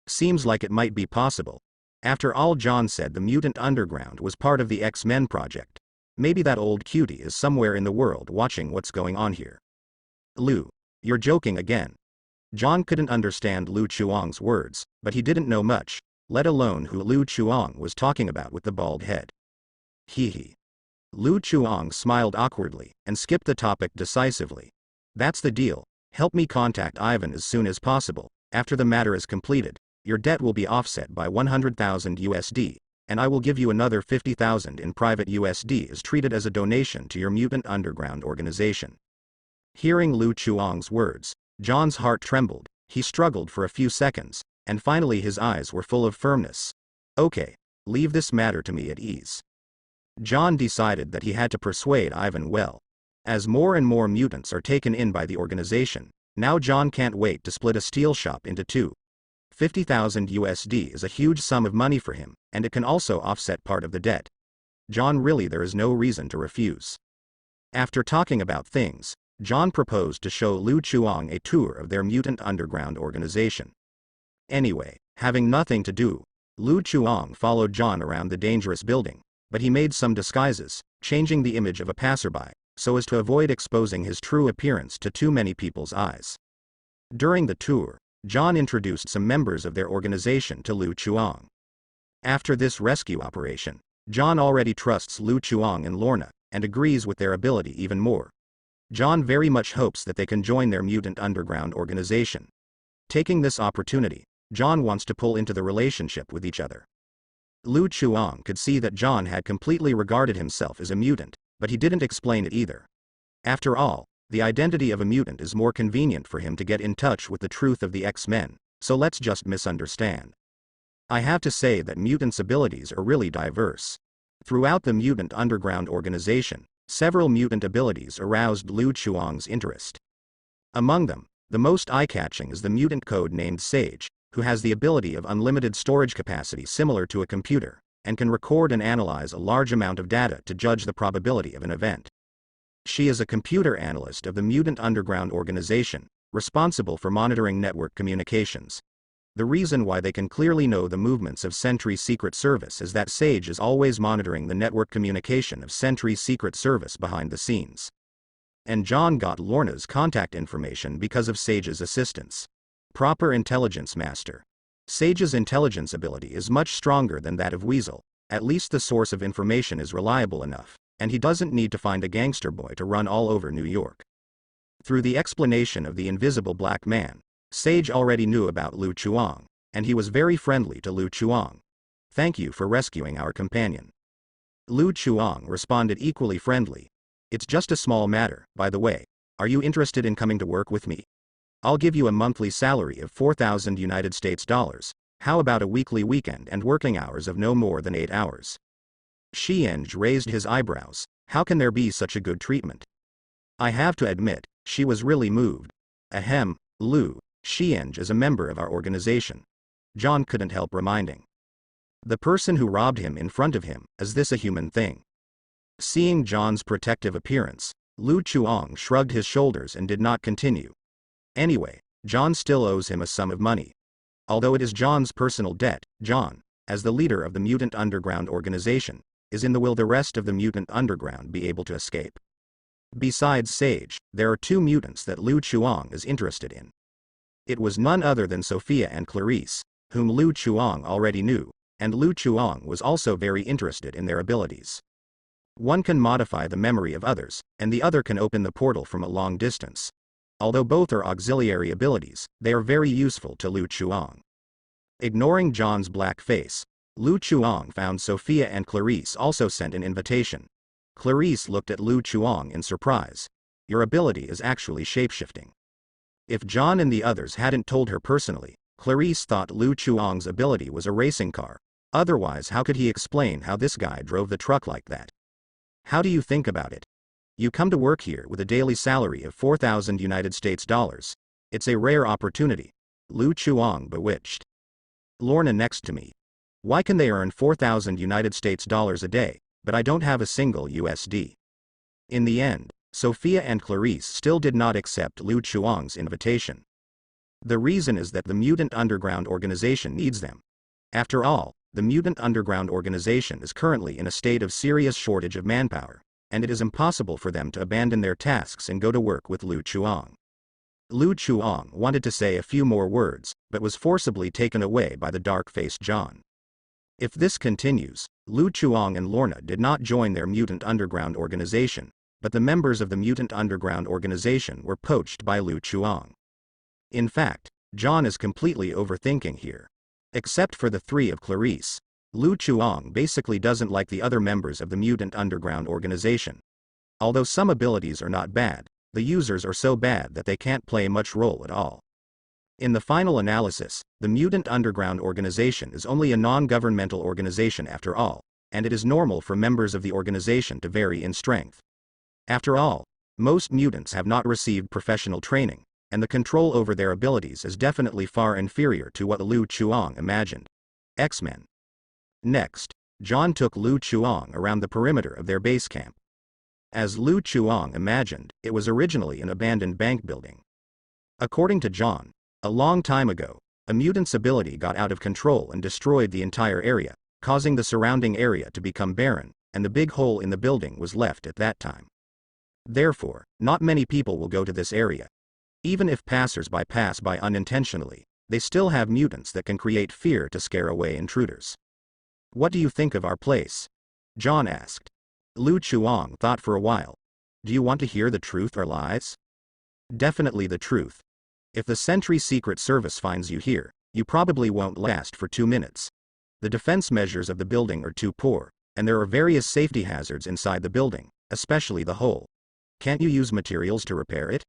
Seems like it might be possible. After all, John said the mutant underground was part of the X-Men project. Maybe that old cutie is somewhere in the world watching what's going on here. Lu, you're joking again. John couldn't understand Lu Chuang's words, but he didn't know much, let alone who Lu Chuang was talking about with the bald head. Hee. Lu Chuang smiled awkwardly, and skipped the topic decisively. That's the deal, help me contact Ivan as soon as possible, after the matter is completed, your debt will be offset by 100,000 USD, and I will give you another 50,000 in private USD as treated as a donation to your mutant underground organization. Hearing Lu Chuang's words, John's heart trembled, he struggled for a few seconds, and finally his eyes were full of firmness. Okay, leave this matter to me at ease. John decided that he had to persuade Ivan well. As more and more mutants are taken in by the organization, now John can't wait to split a steel shop into two. 50,000 USD is a huge sum of money for him, and it can also offset part of the debt. John really there is no reason to refuse. After talking about things, John proposed to show Lu Chuang a tour of their mutant underground organization. Anyway, having nothing to do, Lu Chuang followed John around the dangerous building, but he made some disguises, changing the image of a passerby, so as to avoid exposing his true appearance to too many people's eyes. During the tour, John introduced some members of their organization to Lu Chuang. After this rescue operation, John already trusts Lu Chuang and Lorna, and agrees with their ability even more. John very much hopes that they can join their mutant underground organization. Taking this opportunity, John wants to pull into the relationship with each other. Lu Chuang could see that John had completely regarded himself as a mutant, but he didn't explain it either. After all, the identity of a mutant is more convenient for him to get in touch with the truth of the X-Men, so let's just misunderstand. I have to say that mutants' abilities are really diverse. Throughout the mutant underground organization, several mutant abilities aroused Lu Chuang's interest. Among them, the most eye-catching is the mutant code named Sage, who has the ability of unlimited storage capacity similar to a computer, and can record and analyze a large amount of data to judge the probability of an event. She is a computer analyst of the Mutant Underground organization, responsible for monitoring network communications. The reason why they can clearly know the movements of Sentry's Secret Service is that Sage is always monitoring the network communication of Sentry's Secret Service behind the scenes. And John got Lorna's contact information because of Sage's assistance. Proper intelligence master. Sage's intelligence ability is much stronger than that of Weasel. At least the source of information is reliable enough, and he doesn't need to find a gangster boy to run all over New York. Through the explanation of the invisible black man, Sage already knew about Lu Chuang, and he was very friendly to Lu Chuang. Thank you for rescuing our companion. Lu Chuang responded equally friendly. It's just a small matter, by the way. Are you interested in coming to work with me? I'll give you a monthly salary of 4,000 United States dollars. How about a weekly weekend and working hours of no more than 8 hours? Xieng raised his eyebrows. How can there be such a good treatment? I have to admit, she was really moved. Ahem, Lu, Xieng is a member of our organization. John couldn't help reminding. The person who robbed him in front of him, is this a human thing? Seeing John's protective appearance, Lu Chuang shrugged his shoulders and did not continue. Anyway, John still owes him a sum of money. Although it is John's personal debt, John, as the leader of the Mutant Underground organization, is in the will the rest of the Mutant Underground be able to escape. Besides Sage, there are 2 mutants that Lu Chuang is interested in. It was none other than Sophia and Clarice, whom Lu Chuang already knew, and Lu Chuang was also very interested in their abilities. One can modify the memory of others, and the other can open the portal from a long distance. Although both are auxiliary abilities, they are very useful to Lu Chuang. Ignoring John's black face, Lu Chuang found Sophia and Clarice also sent an invitation. Clarice looked at Lu Chuang in surprise. Your ability is actually shapeshifting. If John and the others hadn't told her personally, Clarice thought Lu Chuang's ability was a racing car. Otherwise, how could he explain how this guy drove the truck like that? How do you think about it? You come to work here with a daily salary of 4,000 United States dollars. It's a rare opportunity. Lu Chuang bewitched. Lorna next to me. Why can they earn 4,000 United States dollars a day, but I don't have a single USD? In the end, Sophia and Clarice still did not accept Lu Chuang's invitation. The reason is that the Mutant Underground organization needs them. After all, the Mutant Underground organization is currently in a state of serious shortage of manpower, and it is impossible for them to abandon their tasks and go to work with Lu Chuang. Lu Chuang wanted to say a few more words, but was forcibly taken away by the dark-faced John. If this continues, Lu Chuang and Lorna did not join their Mutant Underground organization, but the members of the Mutant Underground organization were poached by Lu Chuang. In fact, John is completely overthinking here. Except for the 3 of Clarice, Lu Chuang basically doesn't like the other members of the Mutant Underground organization. Although some abilities are not bad, the users are so bad that they can't play much role at all. In the final analysis, the Mutant Underground organization is only a non-governmental organization after all, and it is normal for members of the organization to vary in strength. After all, most mutants have not received professional training, and the control over their abilities is definitely far inferior to what Lu Chuang imagined. X-Men. Next, John took Lu Chuang around the perimeter of their base camp. As Lu Chuang imagined, it was originally an abandoned bank building. According to John, a long time ago, a mutant's ability got out of control and destroyed the entire area, causing the surrounding area to become barren, and the big hole in the building was left at that time. Therefore, not many people will go to this area. Even if passers-by pass by unintentionally, they still have mutants that can create fear to scare away intruders. What do you think of our place? John asked. Lu Chuang thought for a while. Do you want to hear the truth or lies? Definitely the truth. If the Sentry Secret Service finds you here, you probably won't last for 2 minutes. The defense measures of the building are too poor, and there are various safety hazards inside the building, especially the hole. Can't you use materials to repair it?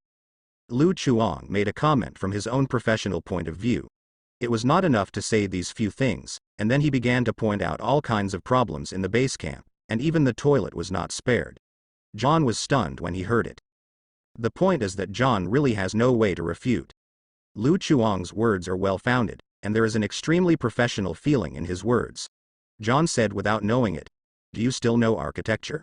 Lu Chuang made a comment from his own professional point of view. It was not enough to say these few things, and then he began to point out all kinds of problems in the base camp, and even the toilet was not spared. John was stunned when he heard it. The point is that John really has no way to refute. Lu Chuang's words are well-founded, and there is an extremely professional feeling in his words. John said without knowing it, "Do you still know architecture?"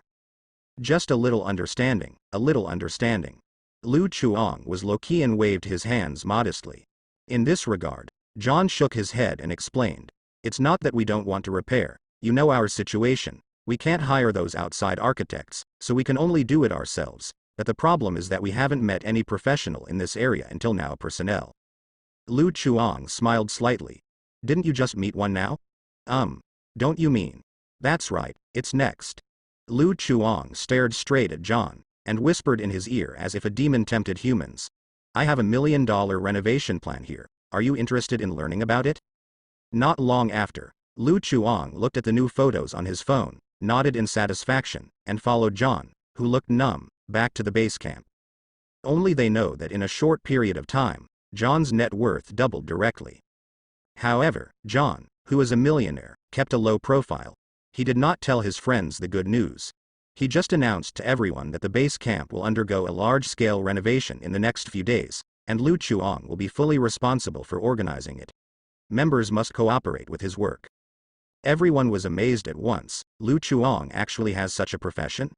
Just a little understanding, a little understanding. Lu Chuang was low-key and waved his hands modestly. In this regard, John shook his head and explained, "It's not that we don't want to repair, you know our situation, we can't hire those outside architects, so we can only do it ourselves, but the problem is that we haven't met any professional in this area until now personnel." Lu Chuang smiled slightly. "Didn't you just meet one now?" Don't you mean? That's right, it's next." Lu Chuang stared straight at John, and whispered in his ear as if a demon tempted humans. "I have $1 million renovation plan here, are you interested in learning about it?" Not long after, Lu Chuang looked at the new photos on his phone, nodded in satisfaction, and followed John, who looked numb, back to the base camp. Only they know that in a short period of time, John's net worth doubled directly. However, John, who is a millionaire, kept a low profile. He did not tell his friends the good news. He just announced to everyone that the base camp will undergo a large-scale renovation in the next few days, and Lu Chuang will be fully responsible for organizing it. Members must cooperate with his work. Everyone was amazed at once. Lu Chuang actually has such a profession?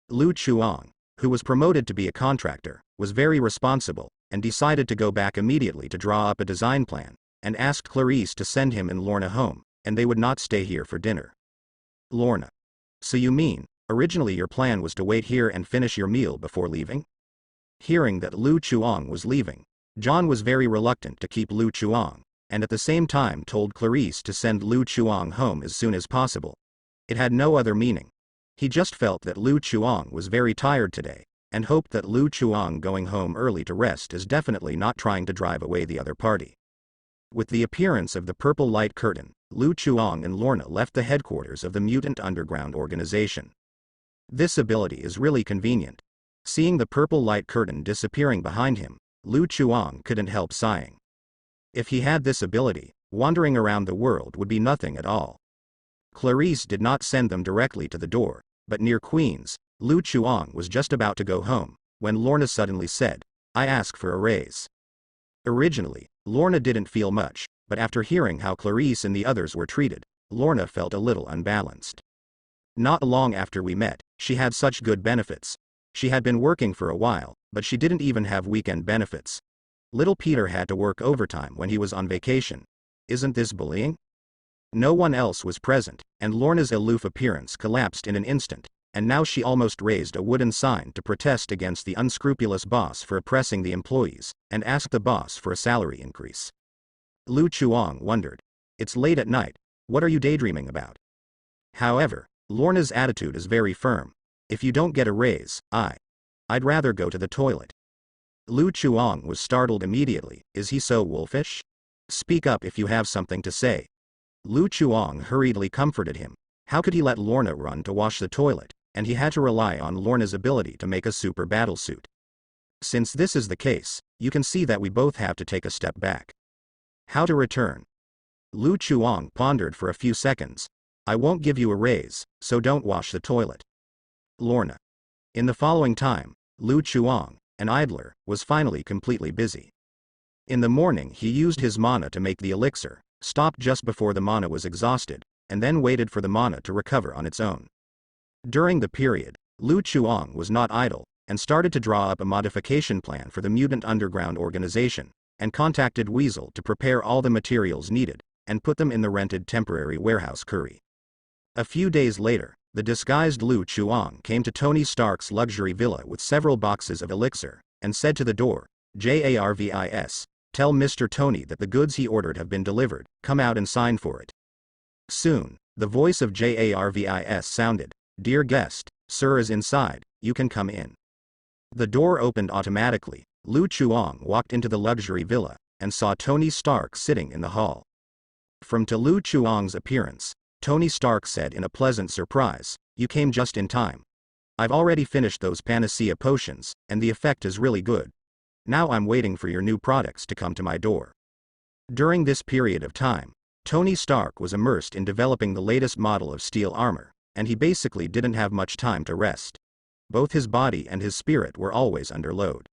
Lu Chuang, who was promoted to be a contractor, was very responsible, and decided to go back immediately to draw up a design plan, and asked Clarice to send him and Lorna home, and they would not stay here for dinner. Lorna. So you mean, originally your plan was to wait here and finish your meal before leaving? Hearing that Lu Chuang was leaving, John was very reluctant to keep Lu Chuang, and at the same time told Clarice to send Lu Chuang home as soon as possible. It had no other meaning. He just felt that Lu Chuang was very tired today, and hoped that Lu Chuang going home early to rest is definitely not trying to drive away the other party. With the appearance of the purple light curtain, Lu Chuang and Lorna left the headquarters of the Mutant Underground Organization. This ability is really convenient. Seeing the purple light curtain disappearing behind him, Lu Chuang couldn't help sighing. If he had this ability, wandering around the world would be nothing at all. Clarice did not send them directly to the door, but near Queens, Lu Chuang was just about to go home, when Lorna suddenly said, "I ask for a raise." Originally, Lorna didn't feel much, but after hearing how Clarice and the others were treated, Lorna felt a little unbalanced. Not long after we met, she had such good benefits. She had been working for a while, but she didn't even have weekend benefits. Little Peter had to work overtime when he was on vacation. Isn't this bullying? No one else was present, and Lorna's aloof appearance collapsed in an instant, and now she almost raised a wooden sign to protest against the unscrupulous boss for oppressing the employees, and asked the boss for a salary increase. Lu Chuang wondered. It's late at night, what are you daydreaming about? However, Lorna's attitude is very firm. If you don't get a raise, I'd rather go to the toilet. Lu Chuang was startled immediately. Is he so wolfish? Speak up if you have something to say. Lu Chuang hurriedly comforted him. How could he let Lorna run to wash the toilet, and he had to rely on Lorna's ability to make a super battlesuit. Since this is the case, you can see that we both have to take a step back. How to return? Lu Chuang pondered for a few seconds. I won't give you a raise, so don't wash the toilet. Lorna. In the following time, Lu Chuang, an idler, was finally completely busy. In the morning he used his mana to make the elixir, stopped just before the mana was exhausted, and then waited for the mana to recover on its own. During the period, Lu Chuang was not idle, and started to draw up a modification plan for the Mutant Underground Organization, and contacted Weasel to prepare all the materials needed, and put them in the rented temporary warehouse curry. A few days later, the disguised Lu Chuang came to Tony Stark's luxury villa with several boxes of elixir, and said to the door, "Jarvis, tell Mr. Tony that the goods he ordered have been delivered, come out and sign for it." Soon, the voice of Jarvis sounded, "Dear guest, sir is inside, you can come in." The door opened automatically. Lu Chuang walked into the luxury villa, and saw Tony Stark sitting in the hall. From to Lu Chuang's appearance, Tony Stark said in a pleasant surprise, "You came just in time. I've already finished those panacea potions, and the effect is really good. Now I'm waiting for your new products to come to my door." During this period of time, Tony Stark was immersed in developing the latest model of steel armor, and he basically didn't have much time to rest. Both his body and his spirit were always under load.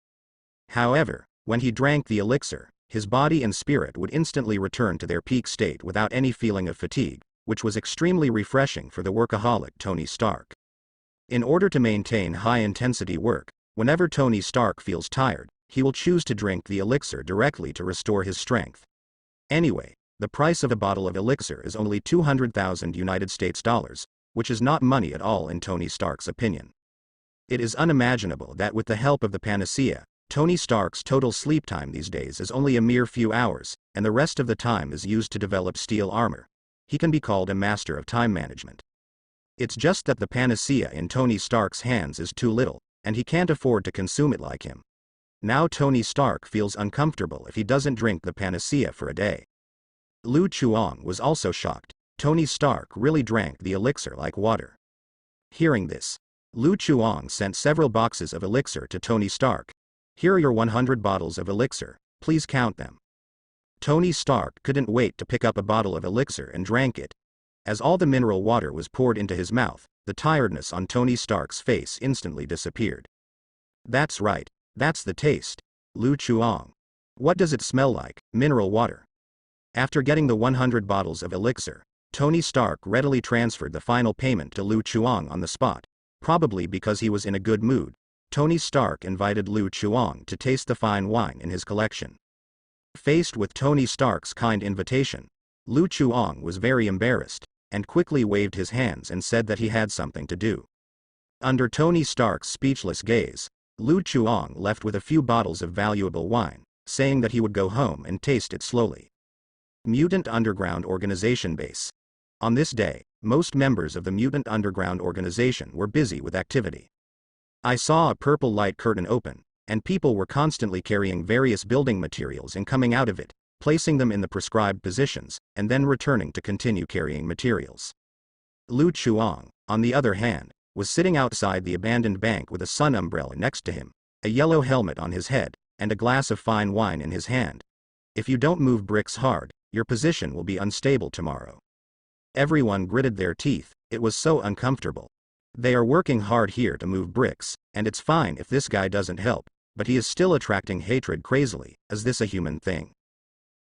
However, when he drank the elixir, his body and spirit would instantly return to their peak state without any feeling of fatigue, which was extremely refreshing for the workaholic Tony Stark. In order to maintain high-intensity work, Whenever Tony Stark feels tired, he will choose to drink the elixir directly to restore his strength. Anyway, the price of a bottle of elixir is only 200,000 United States dollars, which is not money at all in Tony Stark's opinion. It is unimaginable that with the help of the panacea, Tony Stark's total sleep time these days is only a mere few hours, and the rest of the time is used to develop steel armor. He can be called a master of time management. It's just that the panacea in Tony Stark's hands is too little, and he can't afford to consume it like him. Now Tony Stark feels uncomfortable if he doesn't drink the panacea for a day. Lu Chuang was also shocked. Tony Stark really drank the elixir like water. Hearing this, Lu Chuang sent several boxes of elixir to Tony Stark. Here are your 100 bottles of elixir, please count them. Tony Stark couldn't wait to pick up a bottle of elixir and drank it. As all the mineral water was poured into his mouth, the tiredness on Tony Stark's face instantly disappeared. That's right, that's the taste. Lu Chuang. What does it smell like? Mineral water. After getting the 100 bottles of elixir, Tony Stark readily transferred the final payment to Lu Chuang on the spot. Probably because he was in a good mood, Tony Stark invited Lu Chuang to taste the fine wine in his collection. Faced with Tony Stark's kind invitation, Lu Chuang was very embarrassed, and quickly waved his hands and said that he had something to do. Under Tony Stark's speechless gaze, Lu Chuang left with a few bottles of valuable wine, saying that he would go home and taste it slowly. Mutant Underground Organization Base. On this day, most members of the Mutant Underground Organization were busy with activity. I saw a purple light curtain open, and people were constantly carrying various building materials and coming out of it, placing them in the prescribed positions, and then returning to continue carrying materials. Lu Chuang, on the other hand, was sitting outside the abandoned bank with a sun umbrella next to him, a yellow helmet on his head, and a glass of fine wine in his hand. If you don't move bricks hard, your position will be unstable tomorrow. Everyone gritted their teeth, it was so uncomfortable. They are working hard here to move bricks, and it's fine if this guy doesn't help, but he is still attracting hatred crazily. Is this a human thing?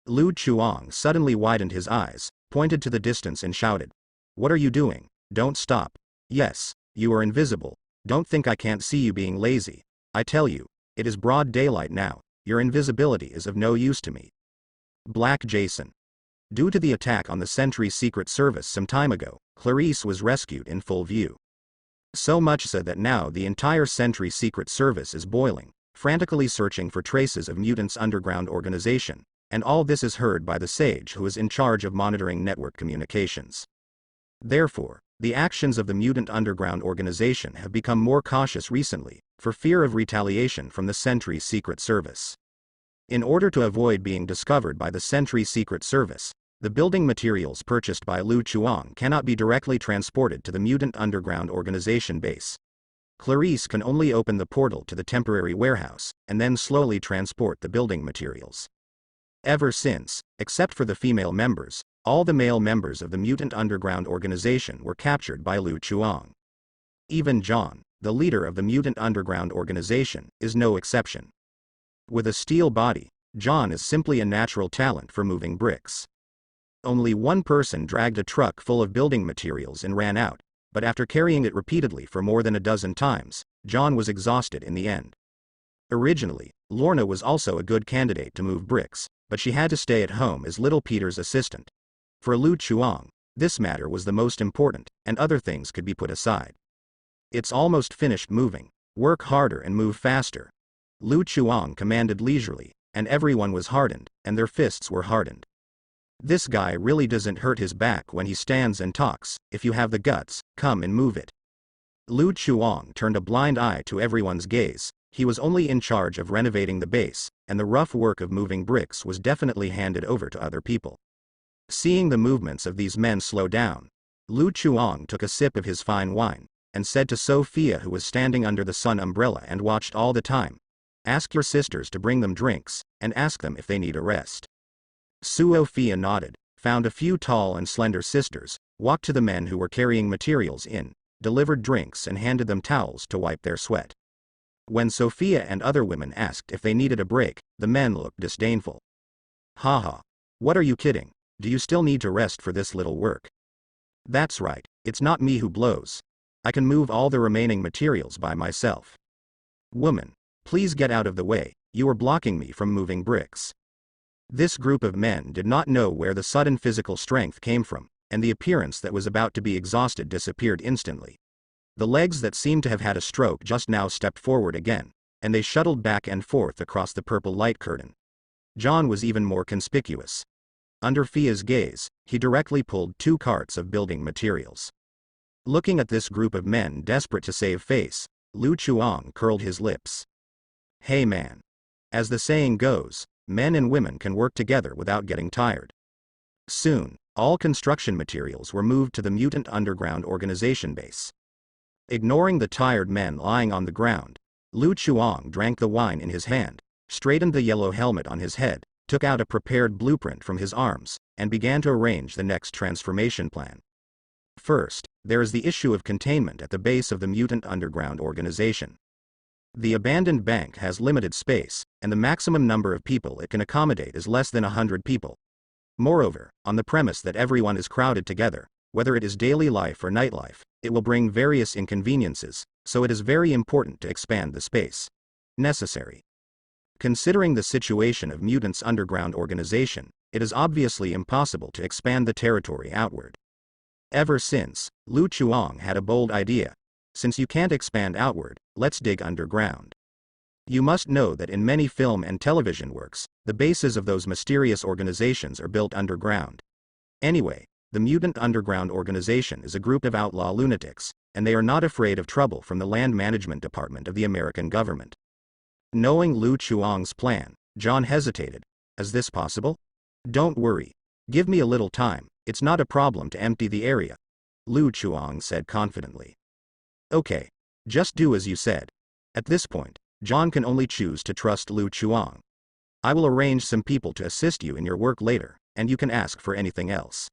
Lu Chuang suddenly widened his eyes, pointed to the distance and shouted. What are you doing? Don't stop. Yes, you are invisible. Don't think I can't see you being lazy. I tell you, it is broad daylight now, your invisibility is of no use to me. Black Jason. Due to the attack on the Sentry Secret Service some time ago, Clarice was rescued in full view. So much so that now the entire Sentry Secret Service is boiling, frantically searching for traces of Mutants' underground organization, and all this is heard by the sage who is in charge of monitoring network communications. Therefore, the actions of the Mutant Underground Organization have become more cautious recently, for fear of retaliation from the Sentry Secret Service. In order to avoid being discovered by the Sentry Secret Service, the building materials purchased by Lu Chuang cannot be directly transported to the Mutant Underground Organization base. Clarice can only open the portal to the temporary warehouse, and then slowly transport the building materials. Ever since, except for the female members, all the male members of the Mutant Underground Organization were captured by Lu Chuang. Even John, the leader of the Mutant Underground Organization, is no exception. With a steel body, John is simply a natural talent for moving bricks. Only one person dragged a truck full of building materials and ran out, but after carrying it repeatedly for more than a dozen times, John was exhausted in the end. Originally, Lorna was also a good candidate to move bricks, but she had to stay at home as Little Peter's assistant. For Lu Chuang, this matter was the most important, and other things could be put aside. It's almost finished moving. Work harder and move faster. Lu Chuang commanded leisurely, and everyone was hardened, and their fists were hardened. This guy really doesn't hurt his back when he stands and talks. If you have the guts, come and move it. Lu Chuang turned a blind eye to everyone's gaze. He was only in charge of renovating the base, and the rough work of moving bricks was definitely handed over to other people. Seeing the movements of these men slow down, Lu Chuang took a sip of his fine wine, and said to Sophia, who was standing under the sun umbrella and watched all the time, "Ask your sisters to bring them drinks, and ask them if they need a rest." Sophia nodded, found a few tall and slender sisters, walked to the men who were carrying materials in, delivered drinks and handed them towels to wipe their sweat. When Sophia and other women asked if they needed a break, the men looked disdainful. Haha. What are you kidding? Do you still need to rest for this little work? That's right, it's not me who blows. I can move all the remaining materials by myself. Woman, please get out of the way, you are blocking me from moving bricks. This group of men did not know where the sudden physical strength came from, and the appearance that was about to be exhausted disappeared instantly. The legs that seemed to have had a stroke just now stepped forward again, and they shuttled back and forth across the purple light curtain. John was even more conspicuous. Under Fia's gaze, he directly pulled 2 carts of building materials. Looking at this group of men desperate to save face, Lu Chuang curled his lips. Hey man. As the saying goes, men and women can work together without getting tired. Soon, all construction materials were moved to the mutant underground organization base. Ignoring the tired men lying on the ground, Lu Chuang drank the wine in his hand, straightened the yellow helmet on his head, took out a prepared blueprint from his arms, and began to arrange the next transformation plan. First, there is the issue of containment at the base of the mutant underground organization. The abandoned bank has limited space, and the maximum number of people it can accommodate is less than 100 people. Moreover, on the premise that everyone is crowded together, whether it is daily life or nightlife, it will bring various inconveniences, so it is very important to expand the space necessary. Considering the situation of mutants' underground organization, it is obviously impossible to expand the territory outward. Ever since, Lu Chuang had a bold idea. Since you can't expand outward, let's dig underground. You must know that in many film and television works, the bases of those mysterious organizations are built underground. Anyway, the Mutant Underground Organization is a group of outlaw lunatics, and they are not afraid of trouble from the Land Management Department of the American government. Knowing Lu Chuang's plan, John hesitated. Is this possible? Don't worry. Give me a little time, it's not a problem to empty the area, Lu Chuang said confidently. Okay. Just do as you said. At this point, John can only choose to trust Lu Chuang. I will arrange some people to assist you in your work later, and you can ask for anything else.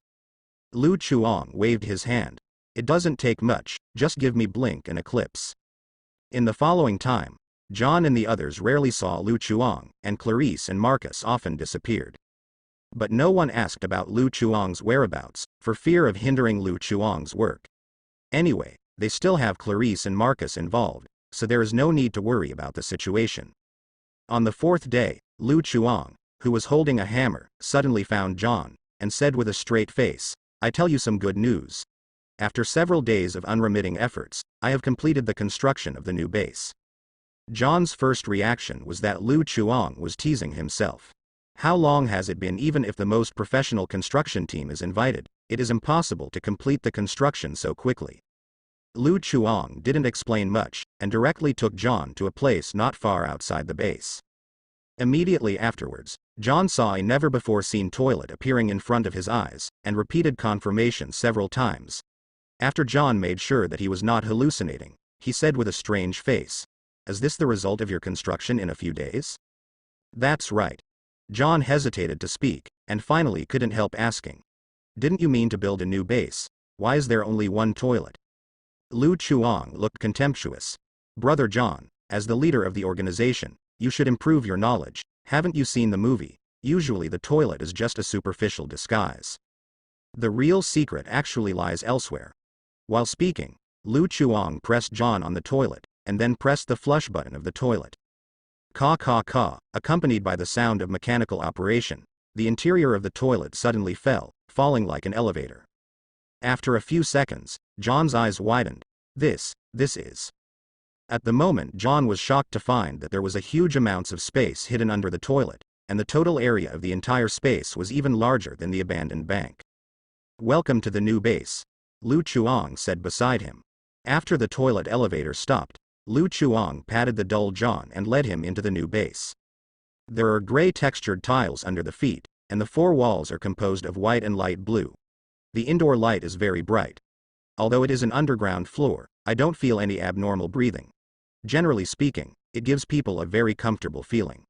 Lu Chuang waved his hand. It doesn't take much, just give me Blink and Eclipse. In the following time, John and the others rarely saw Lu Chuang, and Clarice and Marcus often disappeared. But no one asked about Lu Chuang's whereabouts, for fear of hindering Lu Chuang's work. Anyway, they still have Clarice and Marcus involved, so there is no need to worry about the situation. On the 4th day, Lu Chuang, who was holding a hammer, suddenly found John, and said with a straight face, I tell you some good news. After several days of unremitting efforts, I have completed the construction of the new base. John's first reaction was that Lu Chuang was teasing himself. How long has it been? Even if the most professional construction team is invited, it is impossible to complete the construction so quickly. Lu Chuang didn't explain much, and directly took John to a place not far outside the base. Immediately afterwards, John saw a never-before-seen toilet appearing in front of his eyes, and repeated confirmation several times. After John made sure that he was not hallucinating, he said with a strange face, Is this the result of your construction in a few days? That's right. John hesitated to speak, and finally couldn't help asking. Didn't you mean to build a new base? Why is there only one toilet? Lu Chuang looked contemptuous. Brother John, as the leader of the organization, you should improve your knowledge. Haven't you seen the movie? Usually the toilet is just a superficial disguise. The real secret actually lies elsewhere. While speaking, Lu Chuang pressed John on the toilet, and then pressed the flush button of the toilet. Caw caw caw, accompanied by the sound of mechanical operation, the interior of the toilet suddenly fell, falling like an elevator. After a few seconds, John's eyes widened. This is. At the moment John was shocked to find that there was a huge amounts of space hidden under the toilet, and the total area of the entire space was even larger than the abandoned bank. Welcome to the new base, Lu Chuang said beside him. After the toilet elevator stopped, Lu Chuang patted the dull John and led him into the new base. There are gray textured tiles under the feet, and the 4 walls are composed of white and light blue. The indoor light is very bright. Although it is an underground floor, I don't feel any abnormal breathing. Generally speaking, it gives people a very comfortable feeling.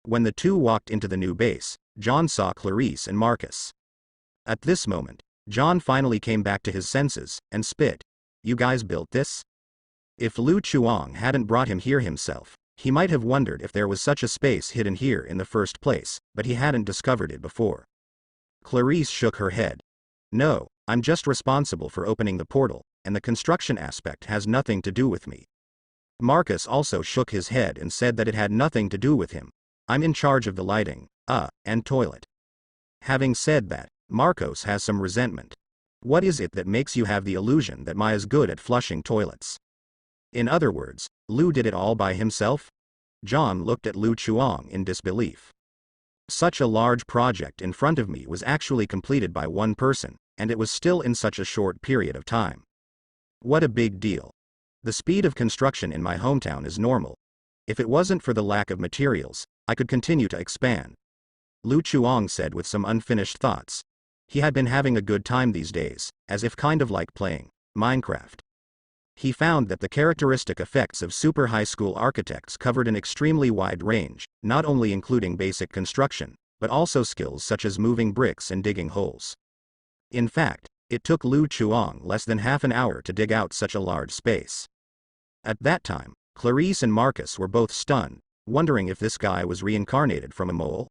When the two walked into the new base, John saw Clarice and Marcus. At this moment, John finally came back to his senses, and spit. You guys built this? If Lu Chuang hadn't brought him here himself, he might have wondered if there was such a space hidden here in the first place, but he hadn't discovered it before. Clarice shook her head. No, I'm just responsible for opening the portal, and the construction aspect has nothing to do with me. Marcus also shook his head and said that it had nothing to do with him. I'm in charge of the lighting, and toilet. Having said that, Marcos has some resentment. What is it that makes you have the illusion that Mai is good at flushing toilets? In other words, Lu did it all by himself? John looked at Lu Chuang in disbelief. Such a large project in front of me was actually completed by one person, and it was still in such a short period of time. What a big deal. The speed of construction in my hometown is normal. If it wasn't for the lack of materials, I could continue to expand. Lu Chuang said with some unfinished thoughts. He had been having a good time these days, as if kind of like playing Minecraft. He found that the characteristic effects of super high school architects covered an extremely wide range, not only including basic construction, but also skills such as moving bricks and digging holes. In fact, it took Lu Chuang less than half an hour to dig out such a large space. At that time, Clarice and Marcus were both stunned, wondering if this guy was reincarnated from a mole.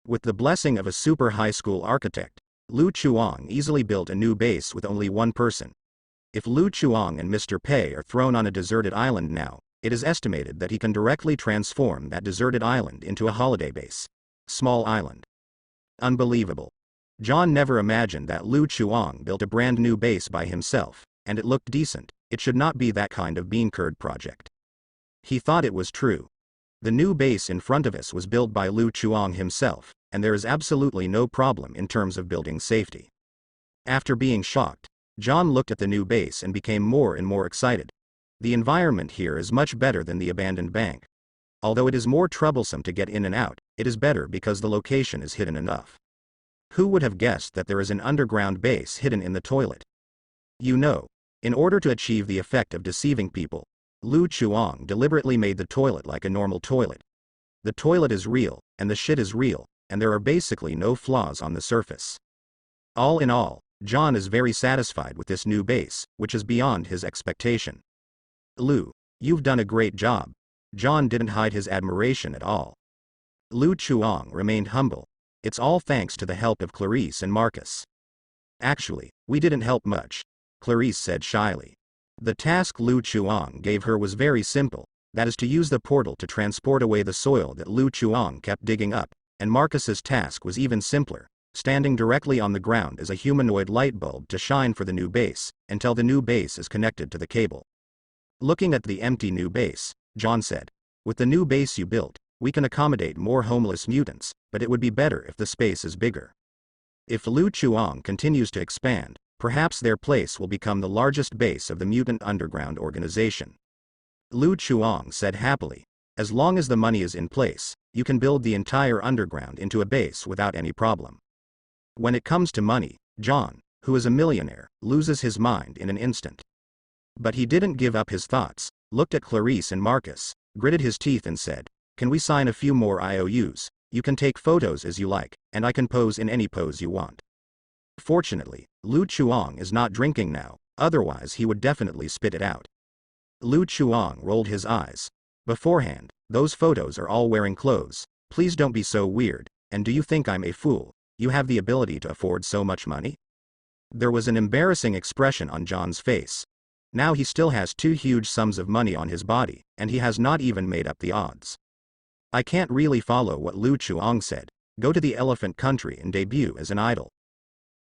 With the blessing of a super high school architect, Lu Chuang easily built a new base with only one person. If Lu Chuang and Mr. Pei are thrown on a deserted island now, it is estimated that he can directly transform that deserted island into a holiday base. Small island. Unbelievable. John never imagined that Lu Chuang built a brand new base by himself, and it looked decent. It should not be that kind of bean curd project. He thought it was true. The new base in front of us was built by Lu Chuang himself, and there is absolutely no problem in terms of building safety. After being shocked, John looked at the new base and became more and more excited. The environment here is much better than the abandoned bank. Although it is more troublesome to get in and out, it is better because the location is hidden enough. Who would have guessed that there is an underground base hidden in the toilet? You know, in order to achieve the effect of deceiving people, Lu Chuang deliberately made the toilet like a normal toilet. The toilet is real, and the shit is real, and there are basically no flaws on the surface. All in all, John is very satisfied with this new base, which is beyond his expectation. Lu, you've done a great job. John didn't hide his admiration at all. Lu Chuang remained humble. It's all thanks to the help of Clarice and Marcus. Actually, we didn't help much, Clarice said shyly. The task Lu Chuang gave her was very simple, that is to use the portal to transport away the soil that Lu Chuang kept digging up, and Marcus's task was even simpler, standing directly on the ground as a humanoid light bulb to shine for the new base, until the new base is connected to the cable. Looking at the empty new base, John said, with the new base you built, we can accommodate more homeless mutants, but it would be better if the space is bigger. If Lu Chuang continues to expand, perhaps their place will become the largest base of the mutant underground organization. Lu Chuang said happily, as long as the money is in place, you can build the entire underground into a base without any problem. When it comes to money, John, who is a millionaire, loses his mind in an instant. But he didn't give up his thoughts, looked at Clarice and Marcus, gritted his teeth and said, can we sign a few more IOUs? You can take photos as you like, and I can pose in any pose you want. Fortunately, Lu Chuang is not drinking now, otherwise he would definitely spit it out. Lu Chuang rolled his eyes. Beforehand, those photos are all wearing clothes, please don't be so weird, and do you think I'm a fool? You have the ability to afford so much money? There was an embarrassing expression on John's face. Now he still has two huge sums of money on his body, and he has not even made up the odds. I can't really follow what Lu Chuang said, go to the elephant country and debut as an idol.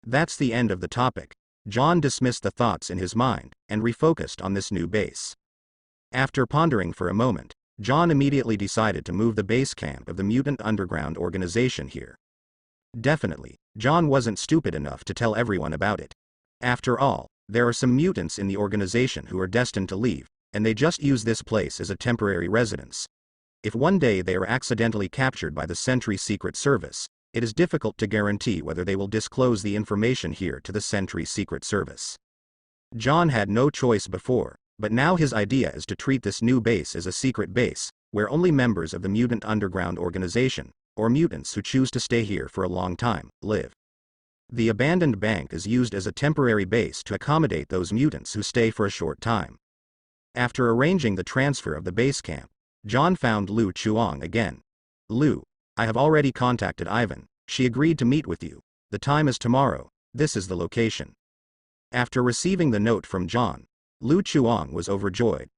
That's the end of the topic. John dismissed the thoughts in his mind, and refocused on this new base. After pondering for a moment, John immediately decided to move the base camp of the mutant underground organization here. Definitely, John wasn't stupid enough to tell everyone about it. After all, there are some mutants in the organization who are destined to leave, and they just use this place as a temporary residence. If one day they are accidentally captured by the Sentry Secret Service, it is difficult to guarantee whether they will disclose the information here to the Sentry Secret Service. John had no choice before, but now his idea is to treat this new base as a secret base, where only members of the mutant underground organization, or mutants who choose to stay here for a long time, live. The abandoned bank is used as a temporary base to accommodate those mutants who stay for a short time. After arranging the transfer of the base camp, John found Lu Chuang again. Lu, I have already contacted Ivan, she agreed to meet with you, the time is tomorrow, this is the location. After receiving the note from John, Lu Chuang was overjoyed.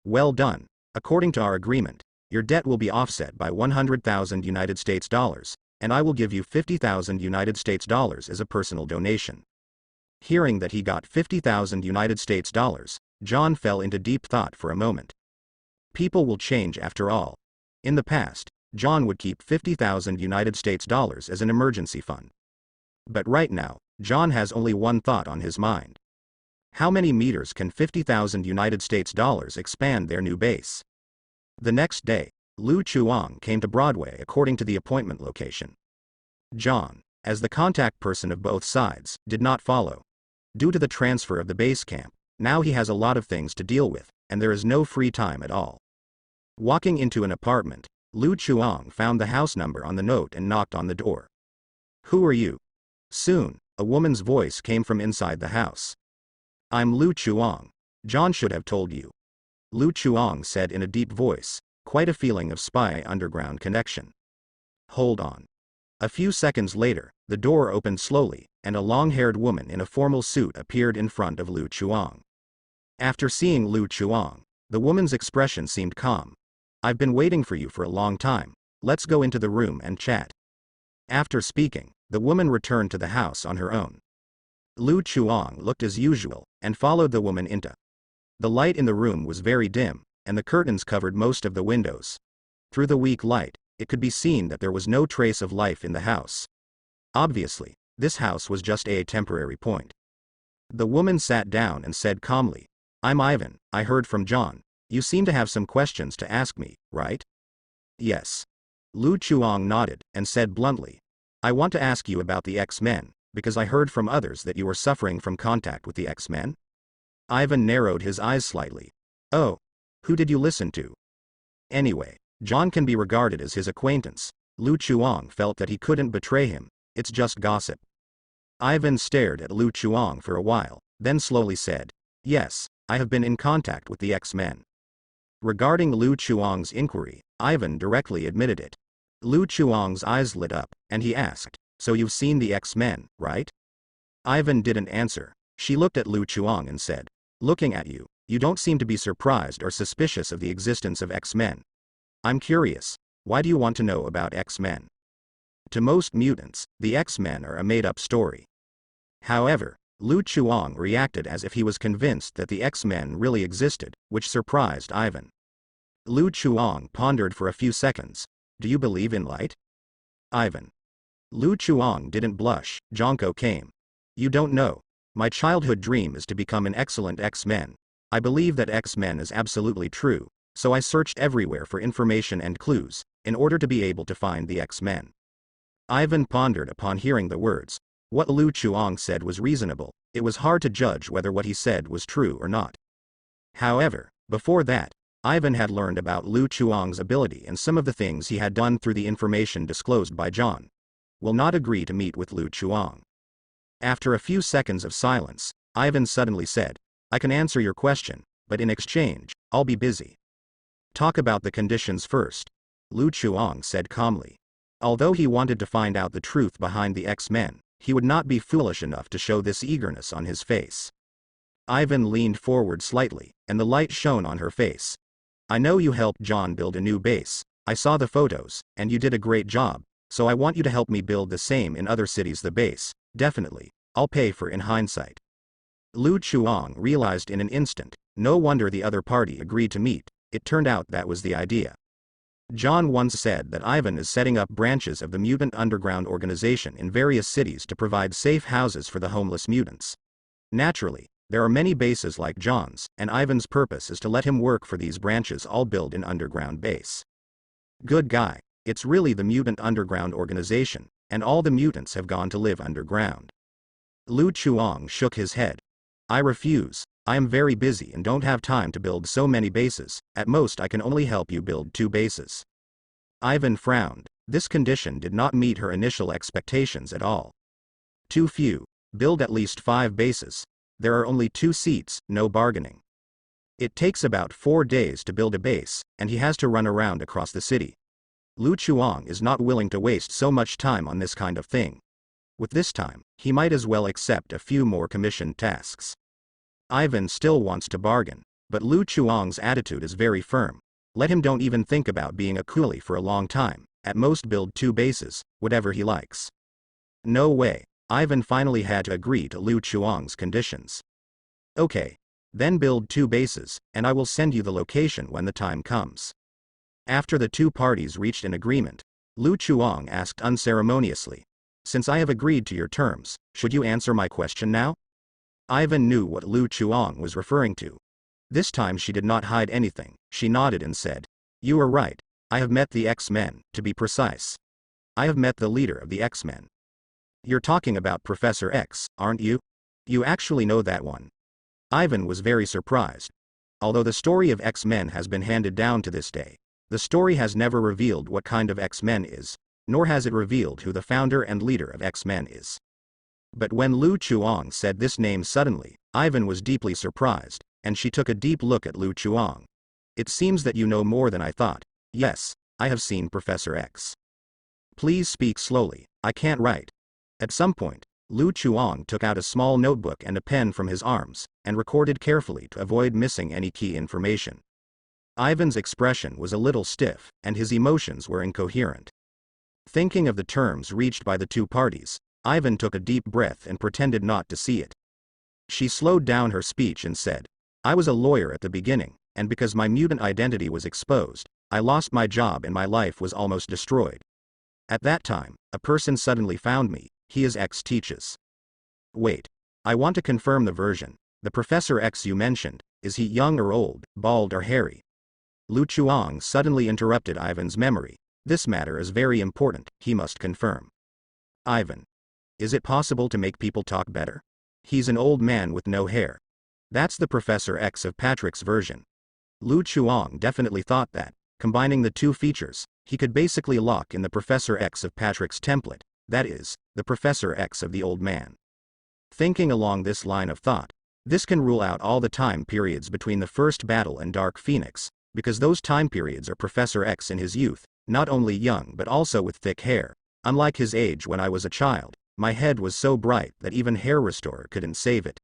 Well done, According to our agreement, your debt will be offset by 100,000 United States dollars, and I will give you 50,000 United States dollars as a personal donation. Hearing that he got 50,000 United States dollars, John fell into deep thought for a moment. People will change after all. In the past, John would keep 50,000 United States dollars as an emergency fund. But right now, John has only one thought on his mind. How many meters can 50,000 United States dollars expand their new base? The next day, Lu Chuang came to Broadway according to the appointment location. John, as the contact person of both sides, did not follow. Due to the transfer of the base camp, now he has a lot of things to deal with, and there is no free time at all. Walking into an apartment, Lu Chuang found the house number on the note and knocked on the door. Who are you? Soon, a woman's voice came from inside the house. I'm Lu Chuang. John should have told you. Lu Chuang said in a deep voice, quite a feeling of spy underground connection. Hold on. A few seconds later, the door opened slowly, and a long-haired woman in a formal suit appeared in front of Lu Chuang. After seeing Lu Chuang, the woman's expression seemed calm. I've been waiting for you for a long time. Let's go into the room and chat. After speaking, the woman returned to the house on her own. Lu Chuang looked as usual, and followed the woman into. The light in the room was very dim, and the curtains covered most of the windows. Through the weak light, it could be seen that there was no trace of life in the house. Obviously, this house was just a temporary point. The woman sat down and said calmly, I'm Ivan, I heard from John. You seem to have some questions to ask me, right? Yes. Lu Chuang nodded, and said bluntly, I want to ask you about the X-Men, because I heard from others that you were suffering from contact with the X-Men? Ivan narrowed his eyes slightly. Oh. Who did you listen to? Anyway, John can be regarded as his acquaintance. Lu Chuang felt that he couldn't betray him. It's just gossip. Ivan stared at Lu Chuang for a while, then slowly said, Yes, I have been in contact with the X-Men. Regarding Lu Chuang's inquiry, Ivan directly admitted it. Lu Chuang's eyes lit up, and he asked, So you've seen the X-Men, right? Ivan didn't answer. She looked at Lu Chuang and said, Looking at you, you don't seem to be surprised or suspicious of the existence of X-Men. I'm curious, why do you want to know about X-Men? To most mutants, the X-Men are a made-up story. However, Lu Chuang reacted as if he was convinced that the X-Men really existed, which surprised Ivan. Lu Chuang pondered for a few seconds. Do you believe in light? Ivan. Lu Chuang didn't blush. Jonko came. You don't know. My childhood dream is to become an excellent X-Men. I believe that X-Men is absolutely true, so I searched everywhere for information and clues, in order to be able to find the X-Men. Ivan pondered upon hearing the words. What Lu Chuang said was reasonable, it was hard to judge whether what he said was true or not. However, before that, Ivan had learned about Lu Chuang's ability and some of the things he had done through the information disclosed by John. Will not agree to meet with Lu Chuang. After a few seconds of silence, Ivan suddenly said, I can answer your question, but in exchange, I'll be busy. Talk about the conditions first. Lu Chuang said calmly. Although he wanted to find out the truth behind the X-Men, he would not be foolish enough to show this eagerness on his face. Ivan leaned forward slightly, and the light shone on her face. I know you helped John build a new base. I saw the photos, and you did a great job, so I want you to help me build the same in other cities. The base, definitely, I'll pay for in hindsight. Lu Chuang realized in an instant, no wonder the other party agreed to meet, it turned out that was the idea. John once said that Ivan is setting up branches of the mutant underground organization in various cities to provide safe houses for the homeless mutants. Naturally, there are many bases like John's, and Ivan's purpose is to let him work for these branches all build an underground base. Good guy, it's really the mutant underground organization, and all the mutants have gone to live underground. Lu Chuang shook his head. I refuse, I am very busy and don't have time to build so many bases, at most I can only help you build 2 bases. Ivan frowned, this condition did not meet her initial expectations at all. Too few, build at least 5 bases. There are only 2 seats, no bargaining. It takes about 4 days to build a base, and he has to run around across the city. Lu Chuang is not willing to waste so much time on this kind of thing. With this time, he might as well accept a few more commissioned tasks. Ivan still wants to bargain, but Lu Chuang's attitude is very firm. Let him don't even think about being a coolie for a long time, at most build 2 bases, whatever he likes. No way. Ivan finally had to agree to Lu Chuang's conditions. Okay. Then build 2 bases, and I will send you the location when the time comes. After the 2 parties reached an agreement, Lu Chuang asked unceremoniously, since I have agreed to your terms, should you answer my question now? Ivan knew what Lu Chuang was referring to. This time she did not hide anything, she nodded and said, you are right, I have met the X-Men, to be precise. I have met the leader of the X-Men. You're talking about Professor X, aren't you? You actually know that one. Ivan was very surprised. Although the story of X-Men has been handed down to this day, the story has never revealed what kind of X-Men is, nor has it revealed who the founder and leader of X-Men is. But when Lu Chuang said this name suddenly, Ivan was deeply surprised, and she took a deep look at Lu Chuang. It seems that you know more than I thought. Yes, I have seen Professor X. Please speak slowly, I can't write. At some point, Lu Chuang took out a small notebook and a pen from his arms, and recorded carefully to avoid missing any key information. Ivan's expression was a little stiff, and his emotions were incoherent. Thinking of the terms reached by the 2 parties, Ivan took a deep breath and pretended not to see it. She slowed down her speech and said, I was a lawyer at the beginning, and because my mutant identity was exposed, I lost my job and my life was almost destroyed. At that time, a person suddenly found me. He is X teaches. Wait. I want to confirm the version. The Professor X you mentioned, is he young or old, bald or hairy? Lu Chuang suddenly interrupted Ivan's memory. This matter is very important, he must confirm. Ivan. Is it possible to make people talk better? He's an old man with no hair. That's the Professor X of Patrick's version. Lu Chuang definitely thought that, combining the 2 features, he could basically lock in the Professor X of Patrick's template. That is, the Professor X of the old man. Thinking along this line of thought, this can rule out all the time periods between the first battle and Dark Phoenix, because those time periods are Professor X in his youth, not only young but also with thick hair. Unlike his age when I was a child, my head was so bright that even Hair Restorer couldn't save it.